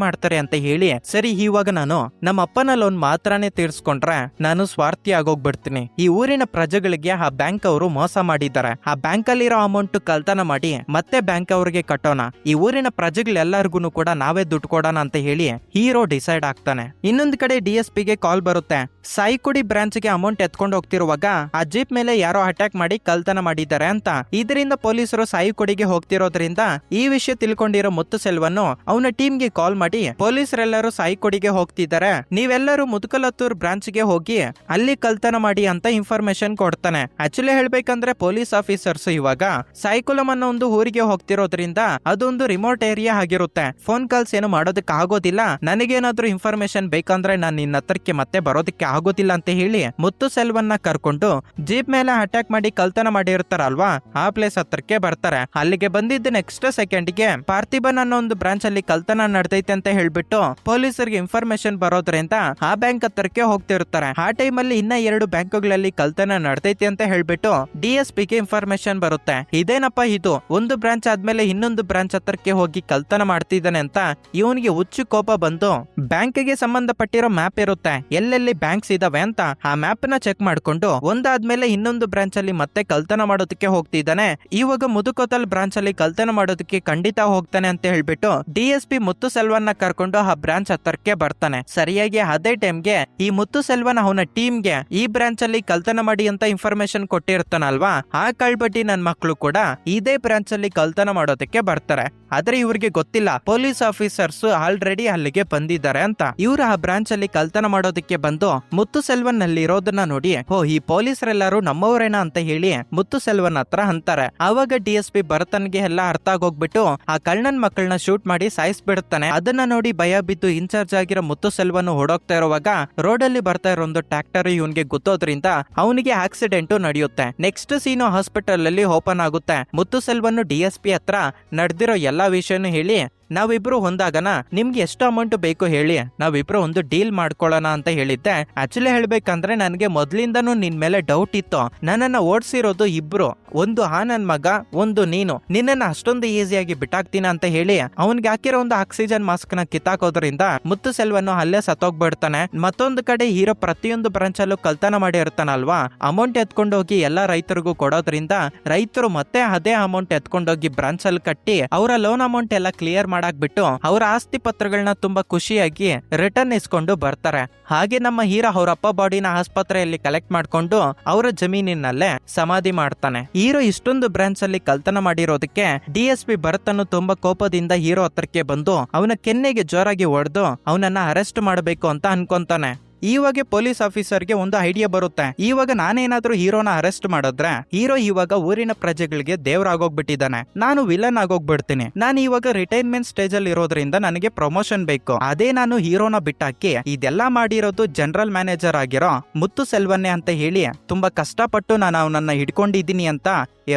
ಮಾಡ್ತಾರೆ ಅಂತ ಹೇಳಿ, ಸರಿ ಇವಾಗ ನಾನು ನಮ್ಮ ಅಪ್ಪನ ಲೋನ್ ಮಾತ್ರನೇ ತೀರ್ಸ್ಕೊಂಡ್ರೆ ನಾನು ಸ್ವಾರ್ಥಿ ಆಗೋಗ್ಬಿಡ್ತೀನಿ. ಈ ಊರಿನ ಪ್ರಜೆಗಳಿಗೆ ಆ ಬ್ಯಾಂಕ್ ಅವರು ಮೋಸ ಮಾಡಿದ್ದಾರೆ, ಆ ಬ್ಯಾಂಕ್ ಅಲ್ಲಿರೋ ಅಮೌಂಟ್ ಕಳ್ತನ ಮಾಡಿ ಮತ್ತೆ ಬ್ಯಾಂಕ್ ಅವ್ರಿಗೆ ಕಟ್ಟೋಣ, ಈ ಊರಿನ ಪ್ರಜೆಗಳೆಲ್ಲರಿಗೂ ಕೂಡ ನಾವೇ ದುಡ್ಡು ಕೊಡೋಣ ಅಂತ ಹೇಳಿ ಹೀರೋ ಡಿಸೈಡ್ ಆಗ್ತಾನೆ. ಇನ್ನೊಂದ್ ಕಡೆ DSP ಗೆ ಕಾಲ್ ಬರುತ್ತೆ. ಸಾಯಿಕುಡಿ ಬ್ರಾಂಚ್ ಗೆ ಅಮೌಂಟ್ ಎತ್ಕೊಂಡು ಹೋಗ್ತಿರುವಾಗ ಆ ಜೀಪ್ ಮೇಲೆ ಯಾರೋ ಅಟ್ಯಾಕ್ ಮಾಡಿ ಕಳ್ತನ ಮಾಡಿದ್ದಾರೆ ಅಂತ. ಇದರಿಂದ ಪೊಲೀಸರು ಸಾಯಿಕುಡಿಗೆ ಹೋಗ್ತಿರೋದ್ರಿಂದ ಈ ವಿಷಯ ತಿಳ್ಕೊಂಡಿರೋ ಮುತ್ತು ಸೆಲ್ವನ್ನು ಅವನ ಟೀಮ್ ಗೆ ಕಾಲ್ ಮಾಡಿ ಪೊಲೀಸರೆಲ್ಲರೂ ಸಾಯಿಕುಡಿಗೆ ಹೋಗ್ತಿದ್ದಾರೆ, ನೀವೆಲ್ಲರೂ ಮುದುಕಲತ್ತೂರ್ ಬ್ರಾಂಚ್ ಗೆ ಹೋಗಿ ಅಲ್ಲಿ ಕಳ್ತನ ಮಾಡಿ ಅಂತ ಇನ್ಫಾರ್ಮೇಶನ್ ಕೊಡ್ತಾನೆ. ಆಕ್ಚುಲಿ ಹೇಳ್ಬೇಕಂದ್ರೆ ಪೊಲೀಸ್ ಆಫೀಸರ್ಸ್ ಇವಾಗ ಸಾಯಿಕುಲಂ ಅನ್ನೋ ಒಂದು ಊರಿಗೆ ಹೋಗ್ತಿರೋದ್ರಿಂದ ಅದೊಂದು ರಿಮೋಟ್ ಏರಿಯಾ ಆಗಿರುತ್ತೆ. ಫೋನ್ ಕಾಲ್ಸ್ ಏನು ಮಾಡೋದಕ್ಕೆ ಆಗೋದಿಲ್ಲ, ನನಗೇನಾದ್ರೂ ಇನ್ಫಾರ್ಮೇಶನ್ ಬೇಕಂದ್ರೆ ನಾನು ನಿನ್ನ ಹತ್ರಕ್ಕೆ ಮತ್ತೆ ಬರೋದಕ್ಕೆ ಆಗೋದಿಲ್ಲ ಅಂತ ಹೇಳಿ ಮುತ್ತು ಸೆಲ್ವನ್ನ ಕರ್ಕೊಂಡು ಜೀಪ್ ಮೇಲೆ ಅಟ್ಯಾಕ್ ಮಾಡಿ ಕಳ್ತನ ಮಾಡಿರ್ತಾರಲ್ವಾ ಆ ಪ್ಲೇಸ್ ಹತ್ರಕ್ಕೆ ಬರ್ತಾರೆ. ಅಲ್ಲಿಗೆ ಬಂದಿದ್ದ ನೆಕ್ಸ್ಟ್ ಸೆಕೆಂಡ್ ಗೆ ಪಾರ್ಥಿಬನ್ ಅನ್ನೋ ಒಂದು ಬ್ರಾಂಚ್ ಅಲ್ಲಿ ಕಳ್ತನ ನಡೆದೈತೆ ಅಂತ ಹೇಳ್ಬಿಟ್ಟು ಪೊಲೀಸರಿಗೆ ಇನ್ಫಾರ್ಮೇಶನ್ ಬರೋದ್ರಿಂದ ಆ ಬ್ಯಾಂಕ್ ಹತ್ರಕ್ಕೆ ಹೋಗ್ತಿರ್ತಾರೆ. ಆ ಟೈಮ್ ಅಲ್ಲಿ ಇನ್ನ 2 ಬ್ಯಾಂಕ್ಗಳಲ್ಲಿ ಕಳ್ತನ ನಡೆದೈತೆ ಅಂತ ಹೇಳ್ಬಿಟ್ಟು DSP ಗೆ ಇನ್ಫಾರ್ಮೇಶನ್ ಬರುತ್ತೆ. ಇದೇನಪ್ಪ ಇದು, ಒಂದು ಬ್ರಾಂಚ್ ಆದ್ಮೇಲೆ ಇನ್ನೊಂದು ಬ್ರಾಂಚ್ ಹತ್ರಕ್ಕೆ ಹೋಗಿ ಕಳ್ತನ ಮಾಡ್ತಿದ್ದಾನೆ ಅಂತ ಇವನಿಗೆ ಹುಚ್ಚು ಕೋಪ ಬಂದು ಬ್ಯಾಂಕ್ ಗೆ ಸಂಬಂಧಪಟ್ಟಿರೋ ಮ್ಯಾಪ್ ಇರುತ್ತೆ, ಎಲ್ಲೆಲ್ಲಿ ಬ್ಯಾಂಕ್ಸ್ ಇದಾವೆ ಅಂತ ಆ ಮ್ಯಾಪ್ ನ ಚೆಕ್ ಮಾಡ್ಕೊಂಡು ಒಂದಾದ್ಮೇಲೆ ಇನ್ನೊಂದು ಬ್ರಾಂಚ್ ಅಲ್ಲಿ ಮತ್ತೆ ಕಳ್ತನ ಮಾಡೋದಕ್ಕೆ ಹೋಗ್ತಿದ್ದಾನೆ. ಇವಾಗ ಮುದುಕೋತಲ್ ಬ್ರಾಂಚ್ ಅಲ್ಲಿ ಕಳ್ತನ ಮಾಡೋದಕ್ಕೆ ಖಂಡಿತ ಹೋಗ್ತಾನೆ ಅಂತ ಹೇಳ್ಬಿಟ್ಟು DSP ಮುತ್ತು ಸೆಲ್ವನ್ನ ಕರ್ಕೊಂಡು ಆ ಬ್ರಾಂಚ್ ಹತ್ರಕ್ಕೆ ಬರ್ತಾನೆ. ಸರಿಯಾಗಿ ಅದೇ ಟೈಮ್ಗೆ ಈ ಮುತ್ತು ಸೆಲ್ವನ್ ಅವನ ಟೀಮ್ಗೆ ಈ ಬ್ರಾಂಚ್ ಅಲ್ಲಿ ಕಳ್ತನ ಮಾಡಿ ಅಂತ ಇನ್ಫಾರ್ಮೇಶನ್ ಕೊಟ್ಟಿರ್ತಾನಲ್ವಾ ಆ ಕಳ್ಬಟ್ಟಿ ನನ್ ಮಕ್ಳು ಕೂಡ ಇದೇ ಬ್ರಾಂಚ್ ಅಲ್ಲಿ ಕಳ್ತನ ಮಾಡೋದಕ್ಕೆ ಬರ್ತಾರೆ. ಆದ್ರೆ ಇವ್ರಿಗೆ ಗೊತ್ತಿಲ್ಲ ಪೊಲೀಸ್ ಆಫೀಸರ್ಸ್ ಆಲ್ರೆಡಿ ಅಲ್ಲಿಗೆ ಬಂದಿದ್ದಾರೆ ಅಂತ. ಇವ್ರು ಆ ಬ್ರಾಂಚ್ ಅಲ್ಲಿ ಕಳ್ತನ ಮಾಡೋದಕ್ಕೆ ಬಂದು ಮುತ್ತು ಸೆಲ್ವನ್ ನಲ್ಲಿ ಇರೋದನ್ನ ನೋಡಿ, ಓ ಈ ಪೊಲೀಸರೆಲ್ಲರೂ ನಮ್ಮವರೇನಾ ಅಂತ ಹೇಳಿ ಮುತ್ತು ಸೆಲ್ವನ್ ಹತ್ರ ಅಂತಾರೆ. ಆವಾಗ DSP ಭರತನ್ಗೆ ಎಲ್ಲ ಅರ್ಥ ಆಗೋಗ್ಬಿಟ್ಟು ಆ ಕಳ್ಳನ್ ಮಕ್ಕಳನ್ನ ಶೂಟ್ ಮಾಡಿ ಸಾಯಿಸ್ಬಿಡುತ್ತಾನೆ. ಅದನ್ನ ನೋಡಿ ಭಯ ಬಿದ್ದು ಇನ್ಚಾರ್ಜ್ ಆಗಿರೋ ಮುತ್ತು ಸೆಲ್ವನ್ ಹೊಡೋಗ್ತಾ ಇರುವಾಗ ರೋಡ್ ಅಲ್ಲಿ ಬರ್ತಾ ಇರೋ ಒಂದು ಟ್ರ್ಯಾಕ್ಟರ್ ಇವನ್ಗೆ ಗುತ್ತೋದ್ರಿಂದ ಅವನಿಗೆ ಆಕ್ಸಿಡೆಂಟ್ ನಡೆಯುತ್ತೆ. ನೆಕ್ಸ್ಟ್ ಸೀನು ಹಾಸ್ಪಿಟಲ್ ಅಲ್ಲಿ ಓಪನ್ ಆಗುತ್ತೆ. ಮುತ್ತು ಸೆಲ್ವನ್ DSP ಹತ್ರ ನಡೆದಿರೋ ಎಲ್ಲಾ ವಿಷಯನೂ ಹೇಳಿ, ನಾವಿಬ್ರು ಹೊಂದಾಗನ ನಿಮ್ಗೆ ಎಷ್ಟು ಅಮೌಂಟ್ ಬೇಕು ಹೇಳಿ, ನಾವಿಬ್ರು ಒಂದು ಡೀಲ್ ಮಾಡ್ಕೊಳ್ಳೋಣ ಅಂತ ಹೇಳಿದ್ದೆ. ಆಕ್ಚುಲಿ ಹೇಳ್ಬೇಕಂದ್ರೆ ನನ್ಗೆ ಮೊದ್ಲಿಂದನೂ ನಿನ್ ಮೇಲೆ ಡೌಟ್ ಇತ್ತು, ನನ್ನನ್ನ ಓಡಿಸಿರೋದು ಇಬ್ರು, ಒಂದು ನನ್ ಮಗ ಒಂದು ನೀನು, ನಿನ್ನನ್ನ ಅಷ್ಟೊಂದು ಈಸಿಯಾಗಿ ಬಿಟ್ಟಾಕ್ತೀನ ಅಂತ ಹೇಳಿ ಅವನ್ಗೆ ಹಾಕಿರೋ ಒಂದು ಆಕ್ಸಿಜನ್ ಮಾಸ್ಕ್ ನ ಕಿತ್ತಾಕೋದ್ರಿಂದ ಮುತ್ತು ಸೆಲ್ವನ್ನು ಅಲ್ಲೇ ಸತ್ತೋಗ್ಬಿಡ್ತಾನೆ. ಮತ್ತೊಂದು ಕಡೆ ಹೀರೋ ಪ್ರತಿಯೊಂದು ಬ್ರಾಂಚ್ ಅಲ್ಲೂ ಕಳ್ತನ ಮಾಡಿರ್ತಾನಲ್ವಾ, ಅಮೌಂಟ್ ಎತ್ಕೊಂಡೋಗಿ ಎಲ್ಲಾ ರೈತರಿಗೂ ಕೊಡೋದ್ರಿಂದ ರೈತರು ಮತ್ತೆ ಅದೇ ಅಮೌಂಟ್ ಎತ್ಕೊಂಡೋಗಿ ಬ್ರಾಂಚ್ ಅಲ್ಲಿ ಕಟ್ಟಿ ಅವರ ಲೋನ್ ಅಮೌಂಟ್ ಎಲ್ಲ ಕ್ಲಿಯರ್ ಮಾಡಾಕ್ಬಿಟ್ಟು ಅವರ ಆಸ್ತಿ ಪತ್ರಗಳನ್ನ ತುಂಬಾ ಖುಷಿಯಾಗಿ ರಿಟರ್ನ್ ಇಸ್ಕೊಂಡು ಬರ್ತಾರೆ. ಹಾಗೆ ನಮ್ಮ ಹೀರೋ ಅವರಪ್ಪ ಬಾಡಿನ ಆಸ್ಪತ್ರೆಯಲ್ಲಿ ಕಲೆಕ್ಟ್ ಮಾಡ್ಕೊಂಡು ಅವರ ಜಮೀನಿನಲ್ಲೇ ಸಮಾಧಿ ಮಾಡ್ತಾನೆ. ಹೀರೋ ಇಷ್ಟೊಂದು ಬ್ರಾಂಚ್ ಅಲ್ಲಿ ಕಳ್ತನ ಮಾಡಿರೋದಕ್ಕೆ DSP ಭರತನು ತುಂಬಾ ಕೋಪದಿಂದ ಹೀರೋ ಹತ್ರಕ್ಕೆ ಬಂದು ಅವನ ಕೆನ್ನೆಗೆ ಜೋರಾಗಿ ಹೊಡೆದು ಅವನನ್ನ ಅರೆಸ್ಟ್ ಮಾಡಬೇಕು ಅಂತ ಅನ್ಕೊಂತಾನೆ. ಇವಾಗ ಪೊಲೀಸ್ ಆಫೀಸರ್ಗೆ ಒಂದು ಐಡಿಯಾ ಬರುತ್ತೆ. ಇವಾಗ ನಾನೇನಾದ್ರೂ ಹೀರೋನ ಅರೆಸ್ಟ್ ಮಾಡಿದ್ರೆ ಹೀರೋ ಇವಾಗ ಊರಿನ ಪ್ರಜೆಗಳಿಗೆ ದೇವ್ರಾಗೋಗ್ಬಿಟ್ಟಿದ್ದಾನೆ, ನಾನು ವಿಲನ್ ಆಗೋಗ್ಬಿಡ್ತೀನಿ. ನಾನು ಇವಾಗ ರಿಟೈರ್ಮೆಂಟ್ ಸ್ಟೇಜ್ ಅಲ್ಲಿ ಇರೋದ್ರಿಂದ ನನಗೆ ಪ್ರಮೋಷನ್ ಬೇಕು. ಅದೇ ನಾನು ಹೀರೋನ ಬಿಟ್ಟಾಕಿ ಇದೆಲ್ಲಾ ಮಾಡಿರೋದು ಜನರಲ್ ಮ್ಯಾನೇಜರ್ ಆಗಿರೋ ಮುತ್ತು ಸೆಲ್ವನ್ನೇ ಅಂತ ಹೇಳಿ ತುಂಬಾ ಕಷ್ಟಪಟ್ಟು ನಾನು ಅವನನ್ನ ಹಿಡ್ಕೊಂಡಿದ್ದೀನಿ ಅಂತ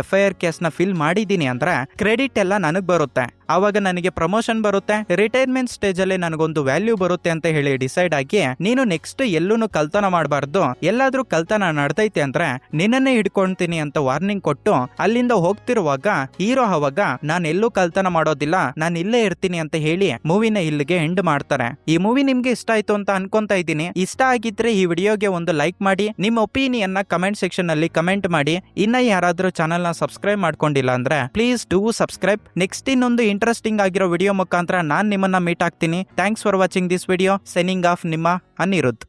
FIR ಕೇಸ್ನ ಫಿಲ್ ಮಾಡಿದ್ದೀನಿ ಅಂದ್ರೆ ಕ್ರೆಡಿಟ್ ಎಲ್ಲ ನನಗ್ ಬರುತ್ತೆ. ಆವಾಗ ನನಗೆ ಪ್ರಮೋಷನ್ ಬರುತ್ತೆ, ರಿಟೈರ್ಮೆಂಟ್ ಸ್ಟೇಜ್ ಅಲ್ಲಿ ನನಗೊಂದು ವ್ಯಾಲ್ಯೂ ಬರುತ್ತೆ ಅಂತ ಹೇಳಿ ಡಿಸೈಡ್ ಆಗಿ ನೀನು ನೆಕ್ಸ್ಟ್ ಎಲ್ಲೂನು ಕಳ್ತನ ಮಾಡಬಾರ್ದು, ಎಲ್ಲಾದ್ರೂ ಕಳ್ತನ ನಡ್ದೈತೆ ಅಂದ್ರೆ ನಿನ್ನನ್ನೇ ಹಿಡ್ಕೊಂತೀನಿ ಅಂತ ವಾರ್ನಿಂಗ್ ಕೊಟ್ಟು ಅಲ್ಲಿಂದ ಹೋಗ್ತಿರುವಾಗ ಹೀರೋ ಅವಾಗ ನಾನು ಎಲ್ಲೂ ಕಳ್ತನ ಮಾಡೋದಿಲ್ಲ, ನಾನು ಇಲ್ಲೇ ಇರ್ತೀನಿ ಅಂತ ಹೇಳಿ ಮೂವಿನ ಇಲ್ಲಿಗೆ ಎಂಡ್ ಮಾಡ್ತಾರೆ. ಈ ಮೂವಿ ನಿಮ್ಗೆ ಇಷ್ಟ ಆಯ್ತು ಅಂತ ಅನ್ಕೊಂತಾ ಇದ್ದೀನಿ. ಇಷ್ಟ ಆಗಿದ್ರೆ ಈ ವಿಡಿಯೋಗೆ ಒಂದು ಲೈಕ್ ಮಾಡಿ, ನಿಮ್ಮ ಒಪಿನಿಯನ್ ನ ಕಮೆಂಟ್ ಸೆಕ್ಷನ್ ಅಲ್ಲಿ ಕಮೆಂಟ್ ಮಾಡಿ. ಇನ್ನ ಯಾರಾದ್ರೂ ಚಾನಲ್ ನ ಸಬ್ಸ್ಕ್ರೈಬ್ ಮಾಡ್ಕೊಂಡಿಲ್ಲ ಅಂದ್ರೆ ಪ್ಲೀಸ್ ಡೂ ಸಬ್ಸ್ಕ್ರೈಬ್. ನೆಕ್ಸ್ಟ್ ಇನ್ನೊಂದು ಇಂಟ್ರೆಸ್ಟಿಂಗ್ ಆಗಿರೋ ವಿಡಿಯೋ ಮುಖಾಂತರ ನಾನ್ ನಿಮ್ಮನ್ನ ಮೀಟ್ ಆಗ್ತೀನಿ. Thanks for watching this video. Signing off ನಿಮ್ಮ ಅನಿರುದ್ಧ್.